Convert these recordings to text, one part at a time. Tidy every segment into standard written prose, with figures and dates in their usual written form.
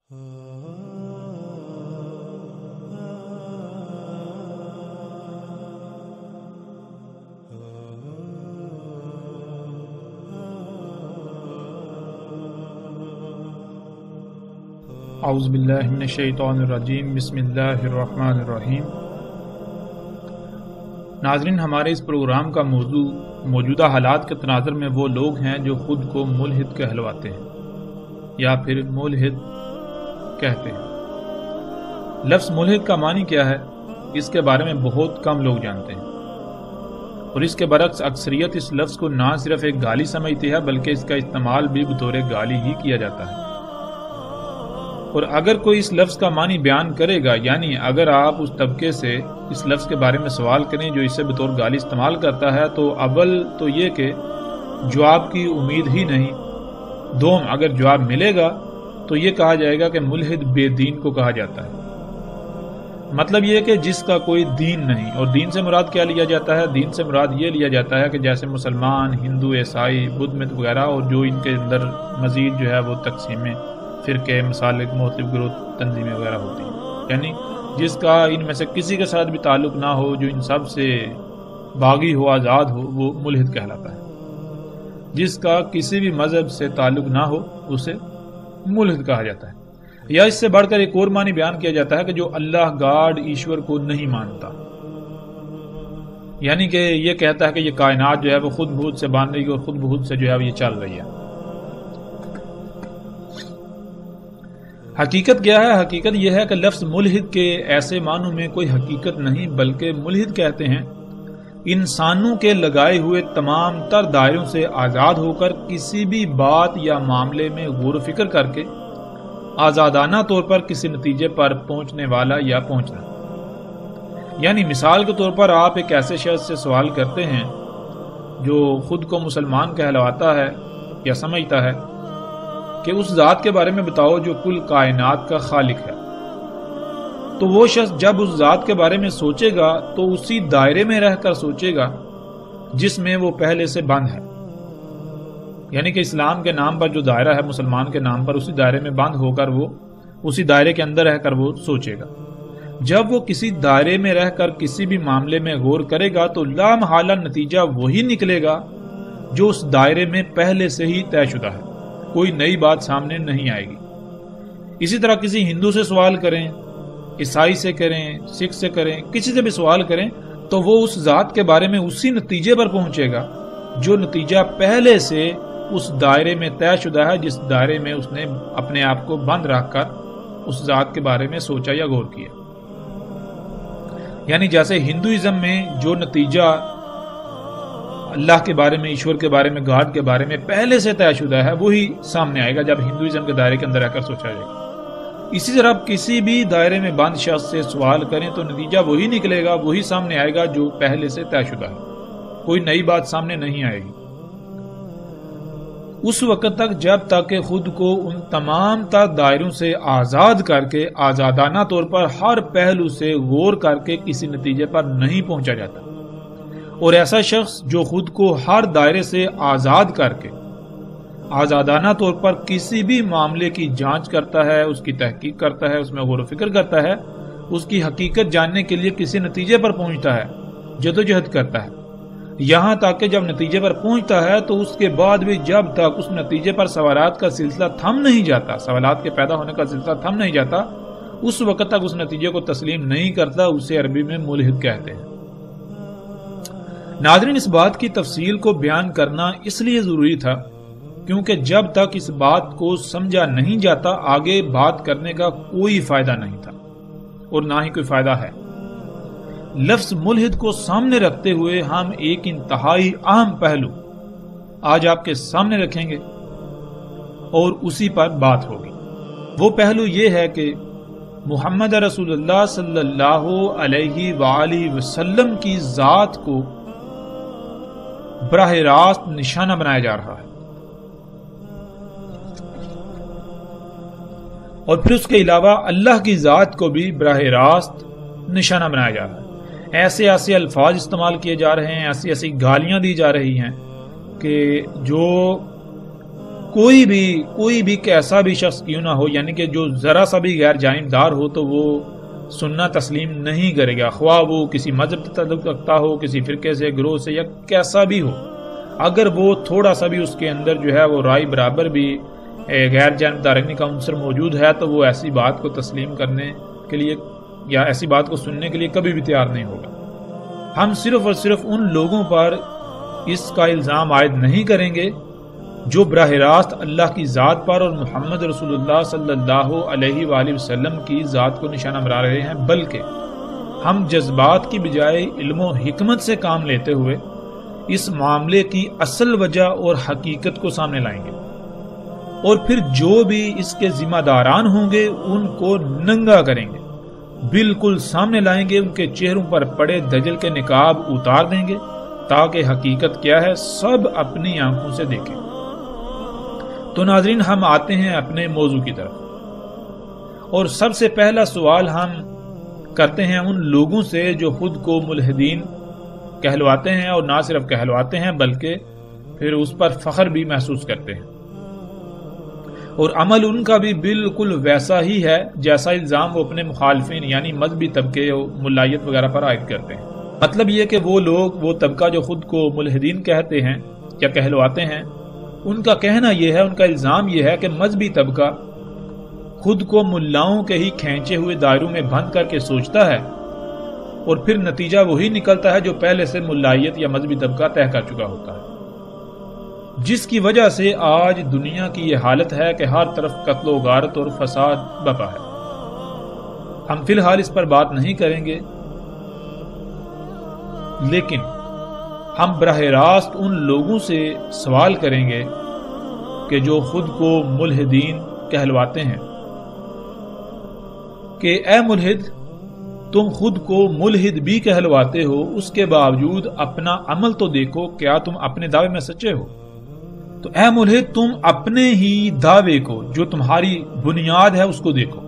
اعوذ باللہ من الشیطان الرجیم، بسم اللہ الرحمن الرحیم۔ ناظرین، ہمارے اس پروگرام کا موضوع موجودہ حالات کے تناظر میں وہ لوگ ہیں جو خود کو ملحد کہلواتے ہیں یا پھر ملحد کہتے ہیں۔ لفظ ملحد کا معنی کیا ہے، اس کے بارے میں بہت کم لوگ جانتے ہیں، اور اس کے برعکس اکثریت اس لفظ کو نہ صرف ایک گالی سمجھتی ہے بلکہ اس کا استعمال بھی بطور گالی ہی کیا جاتا ہے۔ اور اگر کوئی اس لفظ کا معنی بیان کرے گا، یعنی اگر آپ اس طبقے سے اس لفظ کے بارے میں سوال کریں جو اسے بطور گالی استعمال کرتا ہے، تو اول تو یہ کہ جواب کی امید ہی نہیں، دوم اگر جواب ملے گا تو یہ کہا جائے گا کہ ملحد بے دین کو کہا جاتا ہے۔ مطلب یہ کہ جس کا کوئی دین نہیں، اور دین سے مراد کیا لیا جاتا ہے؟ دین سے مراد یہ لیا جاتا ہے کہ جیسے مسلمان، ہندو، عیسائی، بدھ مت وغیرہ، اور جو ان کے اندر مزید جو ہے وہ تقسیمیں، فرقے، مسالک، مختلف گروہ، تنظیمیں وغیرہ ہوتی ہیں، یعنی جس کا ان میں سے کسی کے ساتھ بھی تعلق نہ ہو، جو ان سب سے باغی ہو، آزاد ہو، وہ ملحد کہلاتا ہے۔ جس کا کسی بھی مذہب سے تعلق نہ ہو اسے ملحد کہا جاتا ہے۔ یا اس سے بڑھ کر ایک اور معنی بیان کیا جاتا ہے کہ جو اللہ گاڈ ایشور کو نہیں مانتا، یعنی کہ یہ کہتا ہے کہ یہ کائنات جو ہے وہ خود بخود سے بن رہی ہے اور خود بخود سے جو ہے یہ چل رہی ہے۔ حقیقت کیا ہے؟ حقیقت یہ ہے کہ لفظ ملحد کے ایسے معنوں میں کوئی حقیقت نہیں، بلکہ ملحد کہتے ہیں انسانوں کے لگائے ہوئے تمام تر دائروں سے آزاد ہو کر کسی بھی بات یا معاملے میں غور و فکر کر کے آزادانہ طور پر کسی نتیجے پر پہنچنے والا یا پہنچنا۔ یعنی مثال کے طور پر آپ ایک ایسے شخص سے سوال کرتے ہیں جو خود کو مسلمان کہلواتا ہے یا سمجھتا ہے کہ اس ذات کے بارے میں بتاؤ جو کل کائنات کا خالق ہے، تو وہ شخص جب اس ذات کے بارے میں سوچے گا تو اسی دائرے میں رہ کر سوچے گا جس میں وہ پہلے سے بند ہے، یعنی کہ اسلام کے نام پر جو دائرہ ہے، مسلمان کے نام پر، اسی دائرے میں بند ہو کر وہ اسی دائرے کے اندر رہ کر وہ سوچے گا۔ جب وہ کسی دائرے میں رہ کر کسی بھی معاملے میں غور کرے گا تو لامحالہ نتیجہ وہی نکلے گا جو اس دائرے میں پہلے سے ہی طے شدہ ہے، کوئی نئی بات سامنے نہیں آئے گی۔ اسی طرح کسی ہندو سے سوال کریں، عیسائی سے کریں، سکھ سے کریں، کسی سے بھی سوال کریں تو وہ اس ذات کے بارے میں اسی نتیجے پر پہنچے گا جو نتیجہ پہلے سے اس دائرے میں طے شدہ ہے، جس دائرے میں اس نے اپنے آپ کو بند رکھ کر اس ذات کے بارے میں سوچا یا غور کیا۔ یعنی جیسے ہندوازم میں جو نتیجہ اللہ کے بارے میں، ایشور کے بارے میں، گاڈ کے بارے میں پہلے سے طے شدہ ہے، وہی سامنے آئے گا جب ہندوازم کے دائرے کے اندر رہ کر سوچا جائے گا۔ اسی طرح کسی بھی دائرے میں بند شخص سے سوال کریں تو نتیجہ وہی نکلے گا، وہی سامنے آئے گا جو پہلے سے طے شدہ ہے، کوئی نئی بات سامنے نہیں آئے گی۔ اس وقت تک جب تک کہ خود کو ان تمام تر دائروں سے آزاد کر کے آزادانہ طور پر ہر پہلو سے غور کر کے کسی نتیجے پر نہیں پہنچا جاتا۔ اور ایسا شخص جو خود کو ہر دائرے سے آزاد کر کے آزادانہ طور پر کسی بھی معاملے کی جانچ کرتا ہے، اس کی تحقیق کرتا ہے، اس میں غور و فکر کرتا ہے، اس کی حقیقت جاننے کے لیے کسی نتیجے پر پہنچتا ہے، جدوجہد کرتا ہے، یہاں تک کہ جب نتیجے پر پہنچتا ہے تو اس کے بعد بھی جب تک اس نتیجے پر سوالات کا سلسلہ تھم نہیں جاتا، سوالات کے پیدا ہونے کا سلسلہ تھم نہیں جاتا، اس وقت تک اس نتیجے کو تسلیم نہیں کرتا، اسے عربی میں ملحد کہتے ہیں۔ ناظرین، اس بات کی تفصیل کو بیان کرنا اس لیے ضروری تھا کیونکہ جب تک اس بات کو سمجھا نہیں جاتا آگے بات کرنے کا کوئی فائدہ نہیں تھا، اور نہ ہی کوئی فائدہ ہے۔ لفظ ملحد کو سامنے رکھتے ہوئے ہم ایک انتہائی اہم پہلو آج آپ کے سامنے رکھیں گے اور اسی پر بات ہوگی۔ وہ پہلو یہ ہے کہ محمد رسول اللہ صلی اللہ علیہ وآلہ وسلم کی ذات کو براہ راست نشانہ بنایا جا رہا ہے، اور پھر اس کے علاوہ اللہ کی ذات کو بھی براہ راست نشانہ بنایا جا رہا ہے۔ ایسے ایسے الفاظ استعمال کیے جا رہے ہیں، ایسی ایسی گالیاں دی جا رہی ہیں کہ جو کوئی بھی کیسا بھی شخص کیوں نہ ہو، یعنی کہ جو ذرا سا بھی غیر جانبدار ہو تو وہ سننا تسلیم نہیں کرے گا، خواہ وہ کسی مذہب سے تعلق رکھتا ہو، کسی فرقے سے، گروہ سے، یا کیسا بھی ہو۔ اگر وہ تھوڑا سا بھی اس کے اندر جو ہے وہ رائے برابر بھی غیر جانبدارانی کا عنصر موجود ہے تو وہ ایسی بات کو تسلیم کرنے کے لیے یا ایسی بات کو سننے کے لیے کبھی بھی تیار نہیں ہوگا۔ ہم صرف اور صرف ان لوگوں پر اس کا الزام عائد نہیں کریں گے جو براہ راست اللہ کی ذات پر اور محمد رسول اللہ صلی اللہ علیہ وآلہ وسلم کی ذات کو نشانہ بنا رہے ہیں، بلکہ ہم جذبات کی بجائے علم و حکمت سے کام لیتے ہوئے اس معاملے کی اصل وجہ اور حقیقت کو سامنے لائیں گے، اور پھر جو بھی اس کے ذمہ داران ہوں گے ان کو ننگا کریں گے، بالکل سامنے لائیں گے، ان کے چہروں پر پڑے دجل کے نقاب اتار دیں گے تاکہ حقیقت کیا ہے سب اپنی آنکھوں سے دیکھیں۔ تو ناظرین، ہم آتے ہیں اپنے موضوع کی طرف، اور سب سے پہلا سوال ہم کرتے ہیں ان لوگوں سے جو خود کو ملحدین کہلواتے ہیں، اور نہ صرف کہلواتے ہیں بلکہ پھر اس پر فخر بھی محسوس کرتے ہیں، اور عمل ان کا بھی بالکل ویسا ہی ہے جیسا الزام وہ اپنے مخالفین یعنی مذہبی طبقے اور ملائیت وغیرہ پر عائد کرتے ہیں۔ مطلب یہ کہ وہ طبقہ جو خود کو ملحدین کہتے ہیں یا کہلواتے ہیں، ان کا کہنا یہ ہے، ان کا الزام یہ ہے کہ مذہبی طبقہ خود کو ملاؤں کے ہی کھینچے ہوئے دائروں میں بند کر کے سوچتا ہے، اور پھر نتیجہ وہی نکلتا ہے جو پہلے سے ملائیت یا مذہبی طبقہ طے کر چکا ہوتا ہے، جس کی وجہ سے آج دنیا کی یہ حالت ہے کہ ہر طرف قتل و غارت اور فساد بپا ہے۔ ہم فی الحال اس پر بات نہیں کریں گے، لیکن ہم براہ راست ان لوگوں سے سوال کریں گے کہ جو خود کو ملحدین کہلواتے ہیں کہ اے ملحد، تم خود کو ملحد بھی کہلواتے ہو، اس کے باوجود اپنا عمل تو دیکھو، کیا تم اپنے دعوے میں سچے ہو؟ تو اے ملحد، تم اپنے ہی دعوے کو جو تمہاری بنیاد ہے اس کو دیکھو۔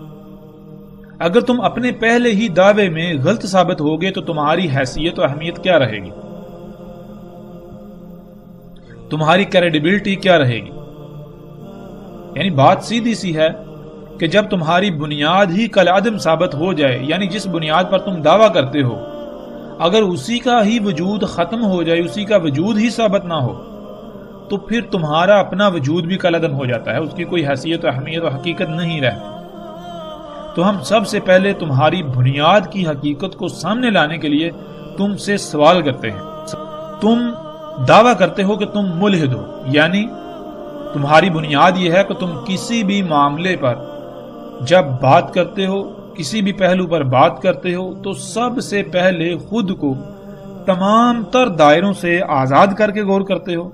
اگر تم اپنے پہلے ہی دعوے میں غلط ثابت ہوگے تو تمہاری حیثیت و اہمیت کیا رہے گی؟ تمہاری کریڈیبلٹی کیا رہے گی؟ یعنی بات سیدھی سی ہے کہ جب تمہاری بنیاد ہی کالعدم ثابت ہو جائے، یعنی جس بنیاد پر تم دعویٰ کرتے ہو اگر اسی کا ہی وجود ختم ہو جائے، اسی کا وجود ہی ثابت نہ ہو، تو پھر تمہارا اپنا وجود بھی کالعدم ہو جاتا ہے، اس کی کوئی حیثیت و اہمیت و حقیقت نہیں رہتی۔ تو ہم سب سے پہلے تمہاری بنیاد کی حقیقت کو سامنے لانے کے لیے تم سے سوال کرتے ہیں۔ تم دعویٰ کرتے ہو کہ تم ملحد ہو، یعنی تمہاری بنیاد یہ ہے کہ تم کسی بھی معاملے پر جب بات کرتے ہو، کسی بھی پہلو پر بات کرتے ہو، تو سب سے پہلے خود کو تمام تر دائروں سے آزاد کر کے غور کرتے ہو،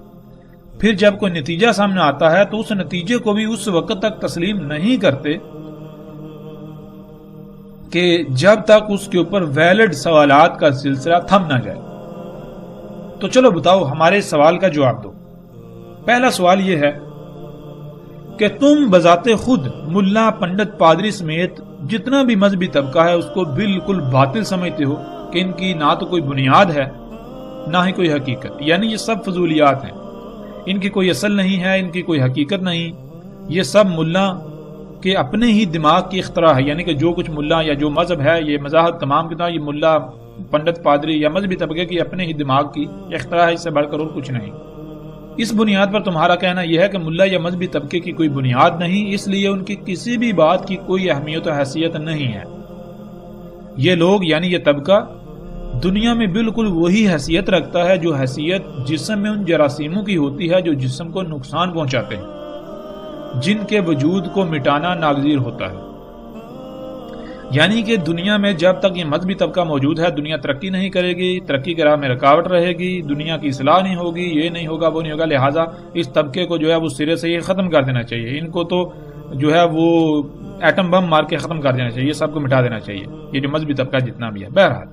پھر جب کوئی نتیجہ سامنے آتا ہے تو اس نتیجے کو بھی اس وقت تک تسلیم نہیں کرتے کہ جب تک اس کے اوپر ویلڈ سوالات کا سلسلہ تھم نہ جائے۔ تو چلو بتاؤ، ہمارے سوال کا جواب دو۔ پہلا سوال یہ ہے کہ تم بذات خود ملا، پنڈت، پادری سمیت جتنا بھی مذہبی طبقہ ہے اس کو بالکل باطل سمجھتے ہو کہ ان کی نہ تو کوئی بنیاد ہے نہ ہی کوئی حقیقت، یعنی یہ سب فضولیات ہیں، ان کی کوئی اصل نہیں ہے، ان کی کوئی حقیقت نہیں، یہ سب ملا کے اپنے ہی دماغ کی اختراع ہے، یعنی کہ جو کچھ ملا یا جو مذہب ہے، یہ مذاہب تمام کے تمام یہ ملا، پنڈت، پادری یا مذہبی طبقے کی اپنے ہی دماغ کی اختراع ہے، اس سے بڑھ کر اور کچھ نہیں۔ اس بنیاد پر تمہارا کہنا یہ ہے کہ ملا یا مذہبی طبقے کی کوئی بنیاد نہیں، اس لیے ان کی کسی بھی بات کی کوئی اہمیت و حیثیت نہیں ہے۔ یہ لوگ یعنی یہ طبقہ دنیا میں بالکل وہی حیثیت رکھتا ہے جو حیثیت جسم میں ان جراثیموں کی ہوتی ہے جو جسم کو نقصان پہنچاتے ہیں، جن کے وجود کو مٹانا ناگزیر ہوتا ہے۔ یعنی کہ دنیا میں جب تک یہ مذہبی طبقہ موجود ہے دنیا ترقی نہیں کرے گی، ترقی کی راہ میں رکاوٹ رہے گی، دنیا کی اصلاح نہیں ہوگی، یہ نہیں ہوگا، وہ نہیں ہوگا، لہٰذا اس طبقے کو جو ہے وہ سرے سے یہ ختم کر دینا چاہیے، ان کو تو جو ہے وہ ایٹم بم مار کے ختم کر دینا چاہیے، یہ سب کو مٹا دینا چاہیے، یہ جو مذہبی طبقہ جتنا بھی ہے۔ بہرحال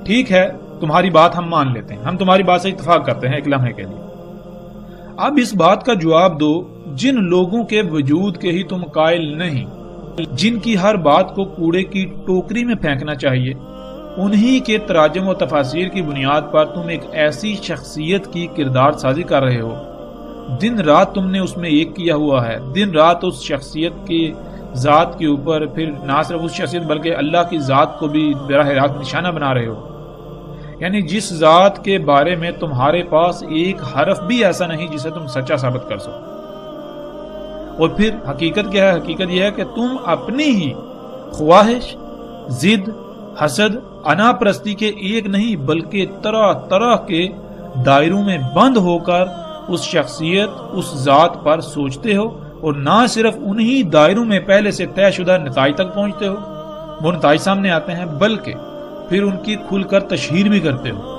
ٹھیک ہے، تمہاری بات ہم مان لیتے ہیں، ہم تمہاری بات سے اتفاق کرتے ہیں ایک لمحے کے لیے۔ اب اس بات کا جواب دو جن لوگوں کے وجود کے ہی تم قائل نہیں، جن کی ہر بات کو کوڑے کی ٹوکری میں پھینکنا چاہیے، انہی کے تراجم و تفاسیر کی بنیاد پر تم ایک ایسی شخصیت کی کردار سازی کر رہے ہو دن رات تم نے اس میں ایک کیا ہوا ہے، دن رات اس شخصیت کی ذات کے اوپر، پھر نہ صرف اس شخصیت بلکہ اللہ کی ذات کو بھی براہ راست نشانہ بنا رہے ہو، یعنی جس ذات کے بارے میں تمہارے پاس ایک حرف بھی ایسا نہیں جسے تم سچا ثابت کر سکو۔ اور پھر حقیقت کیا ہے؟ حقیقت یہ ہے کہ تم اپنی ہی خواہش، ضد، حسد، انا پرستی کے ایک نہیں بلکہ طرح طرح کے دائروں میں بند ہو کر اس شخصیت، اس ذات پر سوچتے ہو، اور نہ صرف انہی دائروں میں پہلے سے طے شدہ نتائج تک پہنچتے ہو، وہ نتائج سامنے آتے ہیں، بلکہ پھر ان کی کھل کر تشہیر بھی کرتے ہو۔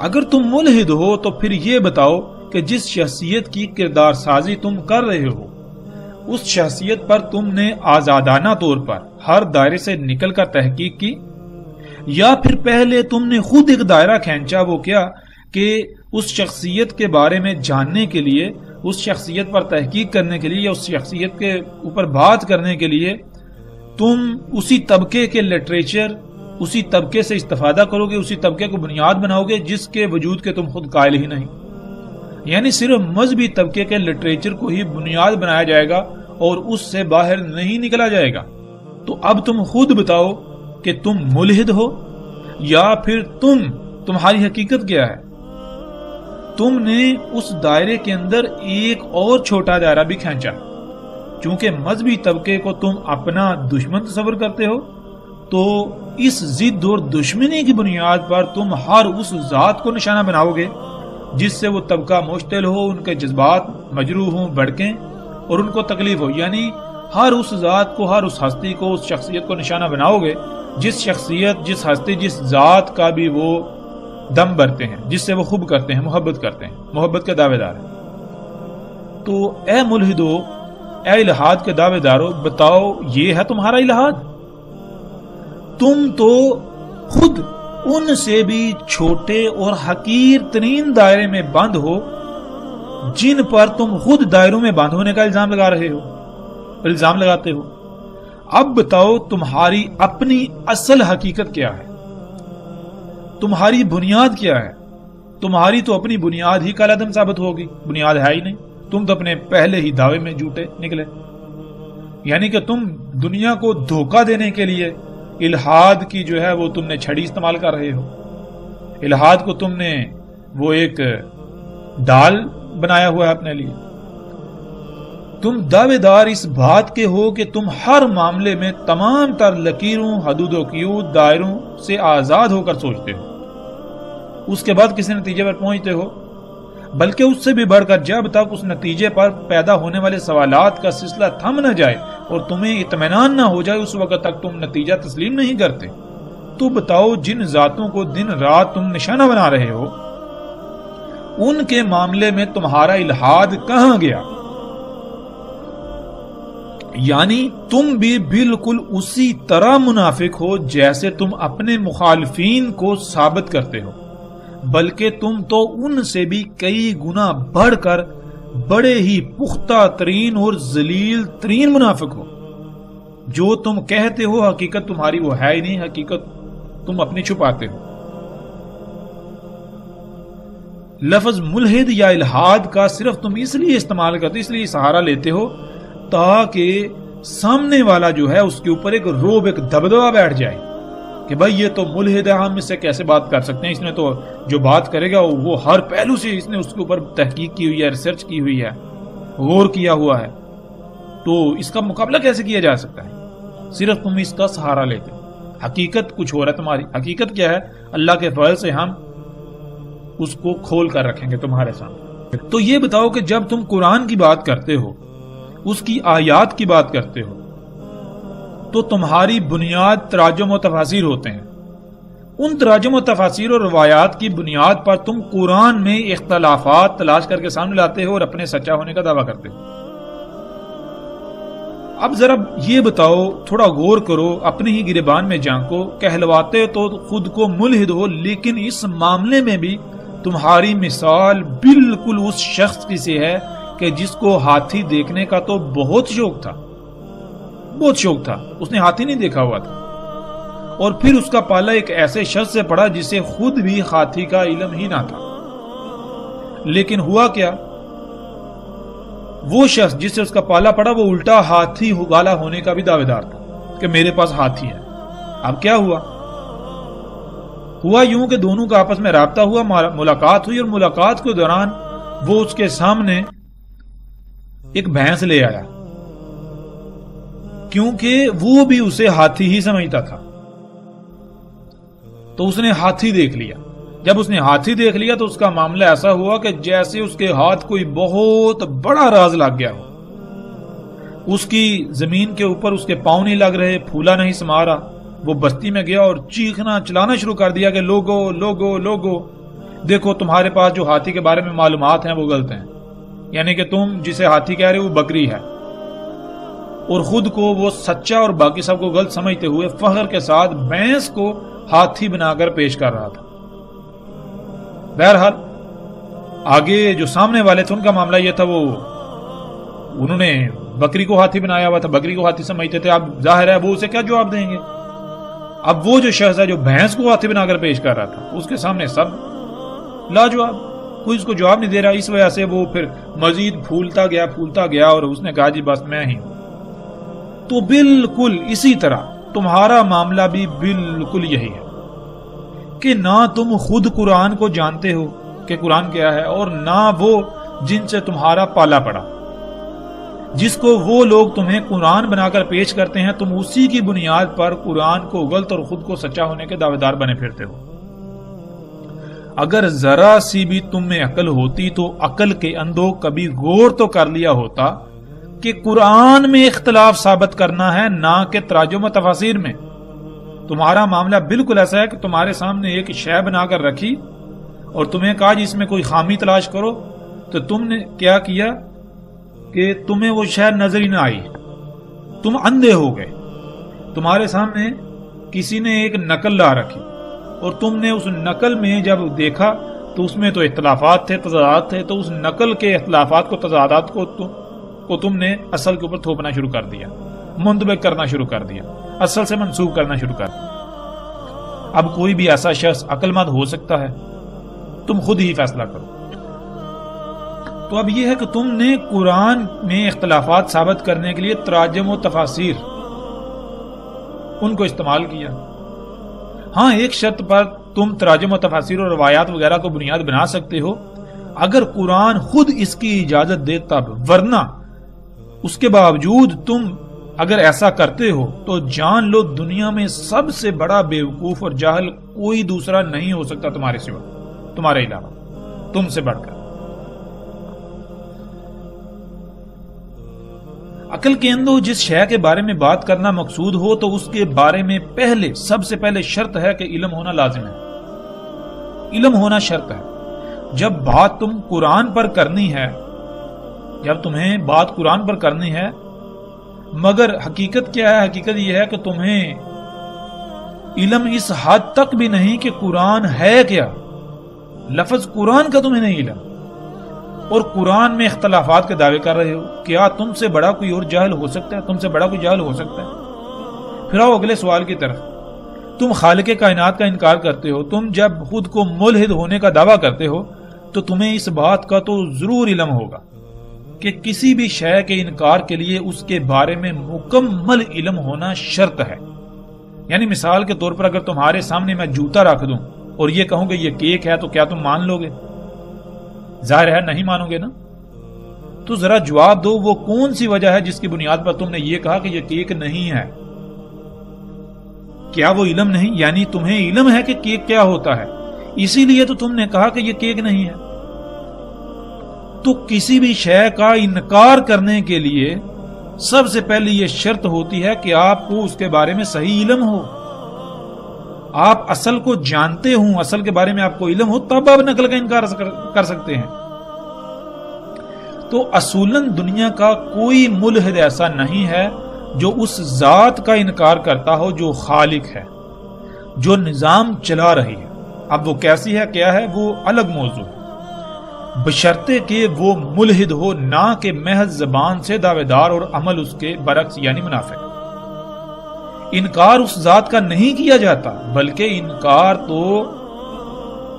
اگر تم ملحد ہو تو پھر یہ بتاؤ کہ جس شخصیت کی کردار سازی تم کر رہے ہو، اس شخصیت پر تم نے آزادانہ طور پر ہر دائرے سے نکل کر تحقیق کی، یا پھر پہلے تم نے خود ایک دائرہ کھینچا، وہ کیا کہ اس شخصیت کے بارے میں جاننے کے لیے، اس شخصیت پر تحقیق کرنے کے لیے، یا اس شخصیت کے اوپر بات کرنے کے لیے تم اسی طبقے کے لٹریچر، اسی طبقے سے استفادہ کرو گے، اسی طبقے کو بنیاد بناؤ گے جس کے وجود کے تم خود قائل ہی نہیں، یعنی صرف مذہبی طبقے کے لٹریچر کو ہی بنیاد بنایا جائے گا اور اس سے باہر نہیں نکلا جائے گا۔ تو اب تم خود بتاؤ کہ تم ملحد ہو یا پھر تمہاری حقیقت کیا ہے؟ تم نے اس دائرے کے اندر ایک اور چھوٹا دائرہ بھی کھینچا، چونکہ مذہبی طبقے کو تم اپنا دشمن تصور کرتے ہو، تو اس ضد اور دشمنی کی بنیاد پر تم ہر اس ذات کو نشانہ بناؤ گے جس سے وہ طبقہ مشتعل ہو، ان کے جذبات مجروح ہوں، بھڑکیں اور ان کو تکلیف ہو، یعنی ہر اس ذات کو، ہر اس ہستی کو، اس شخصیت کو نشانہ بناؤ گے جس شخصیت، جس ہستی، جس ذات کا بھی وہ دم بھرتے ہیں، جس سے وہ خوب کرتے ہیں، محبت کرتے ہیں، محبت کے دعوے دار ہیں۔ تو اے ملحدو، اے الہاد کے دعوے دارو، بتاؤ یہ ہے تمہارا الہاد؟ تم تو خود ان سے بھی چھوٹے اور حقیر ترین دائرے میں بند ہو جن پر تم خود دائروں میں بند ہونے کا الزام لگا رہے ہو، الزام لگاتے ہو۔ اب بتاؤ تمہاری اپنی اصل حقیقت کیا ہے؟ تمہاری بنیاد کیا ہے؟ تمہاری تو اپنی بنیاد ہی کالعدم ثابت ہوگی، بنیاد ہے ہی نہیں، تم تو اپنے پہلے ہی دعوے میں جھوٹے نکلے، یعنی کہ تم دنیا کو دھوکہ دینے کے لیے الہاد کی جو ہے وہ تم نے چھڑی استعمال کر رہے ہو، الہاد کو تم نے وہ ایک ڈال بنایا ہوا ہے اپنے لیے۔ تم دعوے دار اس بات کے ہو کہ تم ہر معاملے میں تمام تر لکیروں، حدود و قیود، دائروں سے آزاد ہو کر سوچتے ہو، اس کے بعد کسی نتیجے پر پہنچتے ہو، بلکہ اس سے بھی بڑھ کر جب تک اس نتیجے پر پیدا ہونے والے سوالات کا سلسلہ تھم نہ جائے اور تمہیں اطمینان نہ ہو جائے اس وقت تک تم نتیجہ تسلیم نہیں کرتے۔ تو بتاؤ جن ذاتوں کو دن رات تم نشانہ بنا رہے ہو ان کے معاملے میں تمہارا الہاد کہاں گیا؟ یعنی تم بھی بالکل اسی طرح منافق ہو جیسے تم اپنے مخالفین کو ثابت کرتے ہو، بلکہ تم تو ان سے بھی کئی گنا بڑھ کر بڑے ہی پختہ ترین اور ذلیل ترین منافق ہو۔ جو تم کہتے ہو حقیقت تمہاری وہ ہے ہی نہیں، حقیقت تم اپنی چھپاتے ہو۔ لفظ ملحد یا الہاد کا صرف تم اس لیے استعمال کرتے، اس لیے سہارا لیتے ہو تاکہ سامنے والا جو ہے اس کے اوپر ایک روب، ایک دبدبہ بیٹھ جائے کہ بھائی یہ تو ملحد ہے، ہم اس سے کیسے بات کر سکتے ہیں، اس نے تو جو بات کرے گا وہ ہر پہلو سے اس نے اس کے اوپر تحقیق کی ہوئی ہے، ریسرچ کی ہوئی ہے، غور کیا ہوا ہے، تو اس کا مقابلہ کیسے کیا جا سکتا ہے؟ صرف تم اس کا سہارا لیتے ہو، حقیقت کچھ اور ہے تمہاری۔ حقیقت کیا ہے؟ اللہ کے فضل سے ہم اس کو کھول کر رکھیں گے تمہارے سامنے۔ تو یہ بتاؤ کہ جب تم قرآن کی بات کرتے ہو، اس کی آیات کی بات کرتے ہو، تو تمہاری بنیاد تراجم و تفاسیر ہوتے ہیں۔ ان تراجم و تفاسیر اور روایات کی بنیاد پر تم قرآن میں اختلافات تلاش کر کے سامنے لاتے ہو اور اپنے سچا ہونے کا دعویٰ کرتے ہو۔ اب ذرا یہ بتاؤ، تھوڑا غور کرو، اپنے ہی گریبان میں جھانکو، کہلواتے تو خود کو ملحد ہو، لیکن اس معاملے میں بھی تمہاری مثال بالکل اس شخص کی سی ہے کہ جس کو ہاتھی دیکھنے کا تو بہت شوق تھا، بہت شوق تھا، اس نے ہاتھی نہیں دیکھا ہوا تھا، اور پھر اس کا پالا ایک ایسے شخص سے پڑا جسے خود بھی ہاتھی کا علم ہی نہ تھا، لیکن ہوا کیا؟ وہ شخص جس سے اس کا پالا پڑا وہ الٹا ہاتھی گالا ہونے کا بھی دعوے دار تھا کہ میرے پاس ہاتھی ہے۔ اب کیا ہوا یوں کہ دونوں کا آپس میں رابطہ ہوا، ملاقات ہوئی، اور ملاقات کے دوران وہ اس کے سامنے ایک بھینس لے آیا، کیونکہ وہ بھی اسے ہاتھی ہی سمجھتا تھا۔ تو اس نے ہاتھی دیکھ لیا۔ جب اس نے ہاتھی دیکھ لیا تو اس کا معاملہ ایسا ہوا کہ جیسے اس کے ہاتھ کوئی بہت بڑا راز لگ گیا ہو۔ اس کی زمین کے اوپر اس کے پاؤں نہیں لگ رہے، پھولا نہیں سما رہا۔ وہ بستی میں گیا اور چیخنا چلانا شروع کر دیا کہ لوگو لوگو لوگو، دیکھو تمہارے پاس جو ہاتھی کے بارے میں معلومات ہیں وہ غلط ہیں، یعنی کہ تم جسے ہاتھی کہہ رہے ہو وہ بکری ہے، اور خود کو وہ سچا اور باقی سب کو غلط سمجھتے ہوئے فخر کے ساتھ بھینس کو ہاتھی بنا کر پیش کر رہا تھا۔ بہرحال آگے جو سامنے والے تھے ان کا معاملہ یہ تھا، انہوں نے بکری کو ہاتھی بنایا ہوا تھا، بکری کو ہاتھی سمجھتے تھے۔ اب ظاہر ہے وہ اسے کیا جواب دیں گے؟ اب وہ جو شخص ہے جو بھینس کو ہاتھی بنا کر پیش کر رہا تھا اس کے سامنے سب لاجواب، کوئی اس کو جواب نہیں دے رہا۔ اس وجہ سے وہ پھر مزید پھولتا گیا اور اس نے کہا جی بس میں ہی ہوں۔ تو بالکل اسی طرح تمہارا معاملہ بھی بالکل یہی ہے کہ نہ تم خود قرآن کو جانتے ہو کہ قرآن کیا ہے، اور نہ وہ جن سے تمہارا پالا پڑا، جس کو وہ لوگ تمہیں قرآن بنا کر پیش کرتے ہیں، تم اسی کی بنیاد پر قرآن کو غلط اور خود کو سچا ہونے کے دعوے دار بنے پھرتے ہو۔ اگر ذرا سی بھی تم میں عقل ہوتی تو عقل کے اندھوں کبھی غور تو کر لیا ہوتا کہ قرآن میں اختلاف ثابت کرنا ہے، نہ کہ تراجم و تفاسیر میں۔ تمہارا معاملہ بالکل ایسا ہے کہ تمہارے سامنے ایک شے بنا کر رکھی اور تمہیں کہا جی اس میں کوئی خامی تلاش کرو، تو تم نے کیا کیا کہ تمہیں وہ شے نظر ہی نہ آئی، تم اندھے ہو گئے۔ تمہارے سامنے کسی نے ایک نقل لا رکھی اور تم نے اس نقل میں جب دیکھا تو اس میں تو اختلافات تھے، تضادات تھے، تو اس نقل کے اختلافات کو، تضادات کو تم نے اصل کے اوپر تھوپنا شروع کر دیا، منطبق کرنا شروع کر دیا، اصل سے منسوب کرنا شروع کر دیا۔ اب کوئی بھی ایسا شخص عقل مند ہو سکتا ہے؟ تم خود ہی فیصلہ کرو۔ تو اب یہ ہے کہ تم نے قرآن میں اختلافات ثابت کرنے کے لیے تراجم و تفاسیر ان کو استعمال کیا۔ ہاں ایک شرط پر تم تراجم و تفاسیر اور روایات وغیرہ کو بنیاد بنا سکتے ہو اگر قرآن خود اس کی اجازت دے تب، ورنہ اس کے باوجود تم اگر ایسا کرتے ہو تو جان لو دنیا میں سب سے بڑا بیوقوف اور جاہل کوئی دوسرا نہیں ہو سکتا تمہارے سوا، تمہارے علاوہ، تم سے بڑھ کر۔ عقل کے اندر جس شے کے بارے میں بات کرنا مقصود ہو تو اس کے بارے میں سب سے پہلے شرط ہے کہ علم ہونا لازم ہے، علم ہونا شرط ہے۔ جب بات تم قرآن پر کرنی ہے، جب تمہیں بات قرآن پر کرنی ہے، مگر حقیقت کیا ہے؟ حقیقت یہ ہے کہ تمہیں علم اس حد تک بھی نہیں کہ قرآن ہے کیا، لفظ قرآن کا تمہیں نہیں علم، اور قرآن میں اختلافات کے دعوے کر رہے ہو۔ کیا تم سے بڑا کوئی اور جاہل ہو سکتا ہے؟ تم سے بڑا کوئی جاہل ہو سکتا ہے؟ پھر آؤ اگلے سوال کی طرف۔ تم خالق کائنات کا انکار کرتے ہو، تم جب خود کو ملحد ہونے کا دعویٰ کرتے ہو تو تمہیں اس بات کا تو ضرور علم ہوگا کہ کسی بھی شے کے انکار کے لیے اس کے بارے میں مکمل علم ہونا شرط ہے۔ یعنی مثال کے طور پر اگر تمہارے سامنے میں جوتا رکھ دوں اور یہ کہوں کہ یہ کیک ہے تو کیا تم مان لو گے؟ ظاہر ہے نہیں مانو گے نا۔ تو ذرا جواب دو وہ کون سی وجہ ہے جس کی بنیاد پر تم نے یہ کہا کہ یہ کیک نہیں ہے؟ کیا وہ علم نہیں؟ یعنی تمہیں علم ہے کہ کیک کیا ہوتا ہے، اسی لیے تو تم نے کہا کہ یہ کیک نہیں ہے۔ تو کسی بھی شے کا انکار کرنے کے لیے سب سے پہلے یہ شرط ہوتی ہے کہ آپ کو اس کے بارے میں صحیح علم ہو، آپ اصل کو جانتے ہوں، اصل کے بارے میں آپ کو علم ہو، تب آپ نقل کا انکار کر سکتے ہیں۔ تو اصولاً دنیا کا کوئی ملحد ایسا نہیں ہے جو اس ذات کا انکار کرتا ہو جو خالق ہے، جو نظام چلا رہی ہے۔ اب وہ کیسی ہے، کیا ہے، وہ الگ موضوع ہے، بشرطے کہ وہ ملحد ہو، نہ کہ محض زبان سے دعوے دار اور عمل اس کے برعکس یعنی منافق۔ انکار اس ذات کا نہیں کیا جاتا، بلکہ انکار تو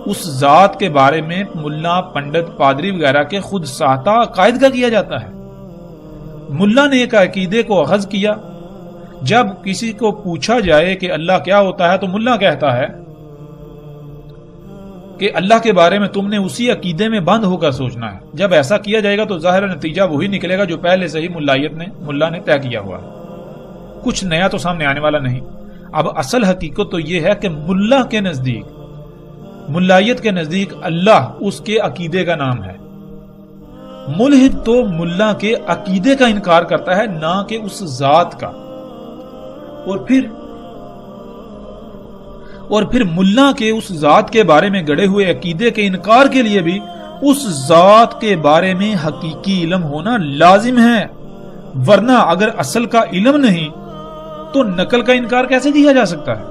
اس ذات کے بارے میں ملا، پنڈت، پادری وغیرہ کے خود ساختہ عقائد کا کیا جاتا ہے۔ ملا نے ایک عقیدے کو اخذ کیا، جب کسی کو پوچھا جائے کہ اللہ کیا ہوتا ہے تو ملا کہتا ہے کہ اللہ کے بارے میں تم نے اسی عقیدے میں بند ہو کر سوچنا ہے۔ جب ایسا کیا جائے گا تو ظاہر نتیجہ وہی نکلے گا جو پہلے سے ہی ملا نے طے کیا ہوا ہے، کچھ نیا تو سامنے آنے والا نہیں۔ اب اصل حقیقت تو یہ ہے کہ ملا کے نزدیک، ملائیت کے نزدیک اللہ اس کے عقیدے کا نام ہے۔ ملحد تو ملا کے عقیدے کا انکار کرتا ہے، نہ کہ اس ذات کا۔ اور پھر ملا کے اس ذات کے بارے میں گڑے ہوئے عقیدے کے انکار کے لیے بھی اس ذات کے بارے میں حقیقی علم ہونا لازم ہے، ورنہ اگر اصل کا علم نہیں تو نقل کا انکار کیسے کیا جا سکتا ہے؟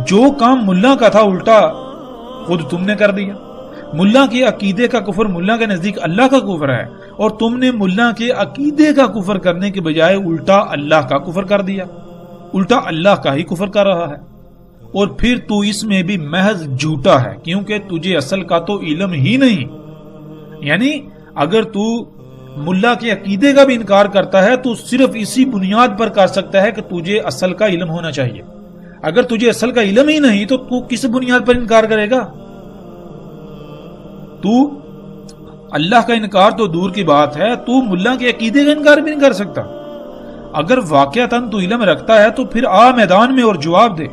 جو کام ملا کا تھا الٹا خود تم نے کر دیا۔ ملا کے عقیدے کا کفر ملا کے نزدیک اللہ کا کفر ہے، اور تم نے ملا کے عقیدے کا کفر کرنے کے بجائے الٹا اللہ کا کفر کر دیا، الٹا اللہ کا ہی کفر کر رہا ہے۔ اور پھر تو اس میں بھی محض جھوٹا ہے، کیونکہ تجھے اصل کا تو علم ہی نہیں۔ یعنی اگر تو ملا کے عقیدے کا بھی انکار کرتا ہے تو صرف اسی بنیاد پر کر سکتا ہے کہ تجھے اصل کا علم ہونا چاہیے۔ اگر تجھے اصل کا علم ہی نہیں تو تو کس بنیاد پر انکار کرے گا؟ تو اللہ کا انکار تو دور کی بات ہے، تو ملا کے عقیدے کا انکار بھی نہیں کر سکتا۔ اگر واقعتاً تو علم رکھتا ہے تو پھر آ میدان میں اور جواب دے۔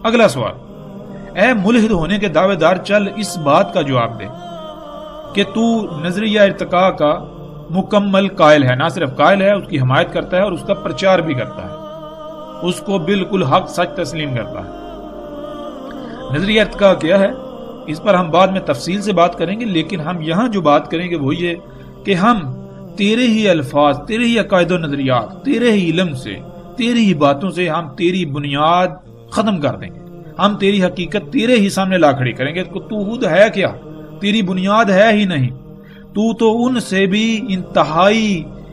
اگلا سوال، اے ملحد ہونے کے دعوے دار، چل اس بات کا جواب دے کہ تو نظریہ ارتقاء کا مکمل قائل ہے، نہ صرف قائل ہے، اس کی حمایت کرتا ہے اور اس کا پرچار بھی کرتا ہے، اس کو بالکل حق سچ تسلیم کرتا ہے۔ نظریہ ارتقاء کیا ہے اس پر ہم بعد میں تفصیل سے بات کریں گے، لیکن ہم یہاں جو بات کریں گے وہ یہ کہ ہم تیرے ہی الفاظ، تیرے ہی عقائد و نظریات، تیرے ہی علم سے، تیری ہی باتوں سے ہم تیری بنیاد ختم کر دیں گے۔ ہم تیری حقیقت تیرے ہی سامنے لا کھڑی کریں گے۔ تو خود ہے کیا؟ تیری بنیاد ہے ہی نہیں۔ تو ان سے بھی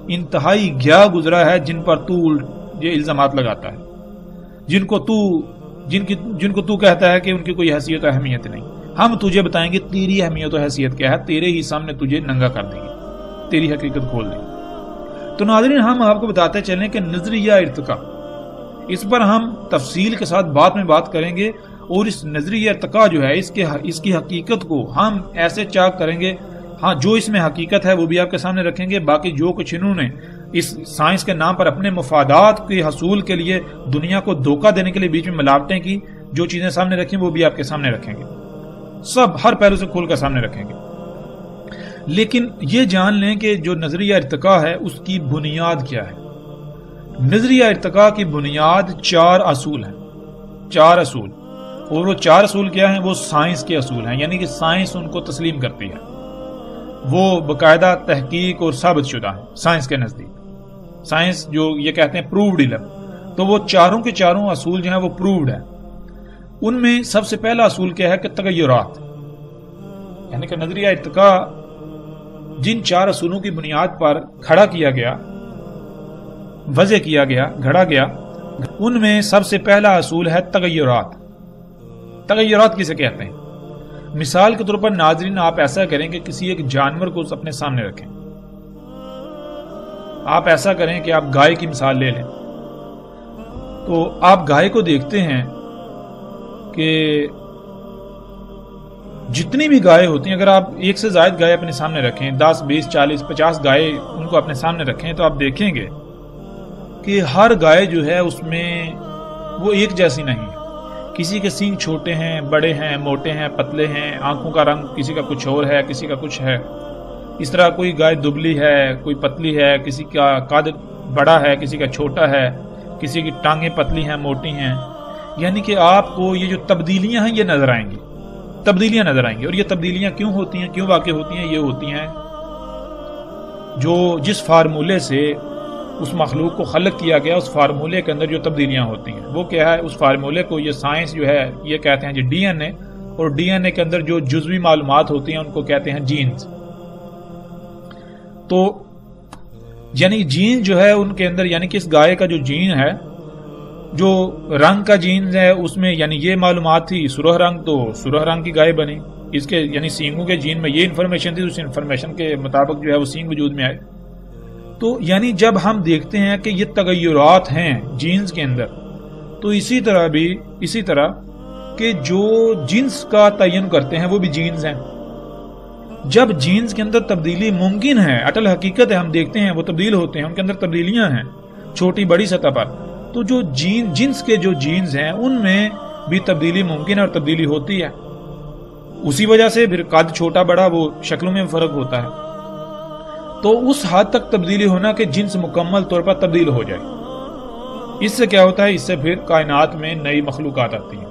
انتہائی گیا گزرا ہے جن پر تو یہ الزامات لگاتا ہے، جن کو تو کہتا ہے کہ ان کی کوئی حیثیت و اہمیت نہیں۔ ہم تجھے بتائیں گے تیری اہمیت و حیثیت کیا ہے، تیرے ہی سامنے تجھے ننگا کر دیں گے، تیری حقیقت کھول دیں گے۔ تو ناظرین، ہم آپ کو بتاتے چلیں کہ نظریہ ارتقاء، اس پر ہم تفصیل کے ساتھ بعد میں بات کریں گے، اور اس نظریہ ارتقاء جو ہے اس کی حقیقت کو ہم ایسے چاک کریں گے، ہاں جو اس میں حقیقت ہے وہ بھی آپ کے سامنے رکھیں گے، باقی جو کچھ انہوں نے اس سائنس کے نام پر اپنے مفادات کے حصول کے لیے دنیا کو دھوکہ دینے کے لیے بیچ میں ملاوٹیں کی، جو چیزیں سامنے رکھیں وہ بھی آپ کے سامنے رکھیں گے، سب ہر پہلو سے کھول کر سامنے رکھیں گے۔ لیکن یہ جان لیں کہ جو نظریہ ارتقاء ہے اس کی بنیاد کیا ہے۔ نظریہ ارتقاء کی بنیاد 4 اصول ہیں، 4 اصول، اور وہ 4 اصول کیا ہیں؟ وہ سائنس کے اصول ہیں، یعنی کہ سائنس ان کو تسلیم کرتی ہے، وہ باقاعدہ تحقیق اور ثابت شدہ ہیں سائنس کے نزدیک۔ سائنس جو یہ کہتے ہیں پرووڈ علم، تو وہ چاروں کے چاروں اصول جو ہیں وہ پرووڈ ہیں۔ ان میں سب سے پہلا اصول کیا ہے کہ تغیرات، یعنی کہ نظریہ ارتقاء جن 4 اصولوں کی بنیاد پر کھڑا کیا گیا، وضع کیا گیا، گھڑا گیا، ان میں سب سے پہلا اصول ہے تغیرات۔ تغیرات کسے کہتے ہیں؟ مثال کے طور پر ناظرین، آپ ایسا کریں کہ کسی ایک جانور کو اپنے سامنے رکھیں۔ آپ ایسا کریں کہ آپ گائے کی مثال لے لیں، تو آپ گائے کو دیکھتے ہیں کہ جتنی بھی گائے ہوتی ہیں، اگر آپ ایک سے زائد گائے اپنے سامنے رکھیں، 10 20 40 50 گائے ان کو اپنے سامنے رکھیں، تو آپ دیکھیں گے کہ ہر گائے جو ہے اس میں وہ ایک جیسی نہیں ہے۔ کسی کے سینگ چھوٹے ہیں، بڑے ہیں، موٹے ہیں، پتلے ہیں، آنکھوں کا رنگ کسی کا کچھ اور ہے، کسی کا کچھ ہے۔ اس طرح کوئی گائے دبلی ہے، کوئی پتلی ہے، کسی کا قد بڑا ہے، کسی کا چھوٹا ہے، کسی کی ٹانگیں پتلی ہیں، موٹی ہیں۔ یعنی کہ آپ کو یہ جو تبدیلیاں ہیں یہ نظر آئیں گی، تبدیلیاں نظر آئیں گی۔ اور یہ تبدیلیاں کیوں ہوتی ہیں، کیوں واقع ہوتی ہیں؟ یہ ہوتی ہیں جو جس فارمولے سے اس مخلوق کو خلق کیا گیا، اس فارمولے کے اندر جو تبدیلیاں ہوتی ہیں وہ کیا ہے؟ اس فارمولے کو یہ سائنس جو ہے یہ کہتے ہیں جی ڈی این اے، اور ڈی این اے کے اندر جو جزوی معلومات ہوتی ہیں ان کو کہتے ہیں جینز۔ تو یعنی جین جو ہے ان کے اندر، یعنی کہ اس گائے کا جو جین ہے جو رنگ کا جینز ہے اس میں یعنی یہ معلومات تھی سرخ رنگ، تو سرخ رنگ کی گائے بنی. اس کے یعنی سینگوں کے جین میں یہ انفارمیشن تھی، اس انفارمیشن کے مطابق جو ہے وہ سینگ وجود میں آئے. تو یعنی جب ہم دیکھتے ہیں کہ یہ تغیرات ہیں جینز کے اندر، تو اسی طرح کہ جو جنس کا تعین کرتے ہیں وہ بھی جینز ہیں. جب جینز کے اندر تبدیلی ممکن ہے، اٹل حقیقت ہے، ہم دیکھتے ہیں وہ تبدیل ہوتے ہیں، ان کے اندر تبدیلیاں ہیں چھوٹی بڑی سطح پر، تو جو جنس کے جو جینز ہیں ان میں بھی تبدیلی ممکن ہے اور تبدیلی ہوتی ہے. اسی وجہ سے پھر قد چھوٹا بڑا وہ شکلوں میں فرق ہوتا ہے. تو اس حد تک تبدیلی ہونا کہ جنس مکمل طور پر تبدیل ہو جائے. اس سے کیا ہوتا ہے؟ اس سے پھر کائنات میں نئی مخلوقات آتی ہیں،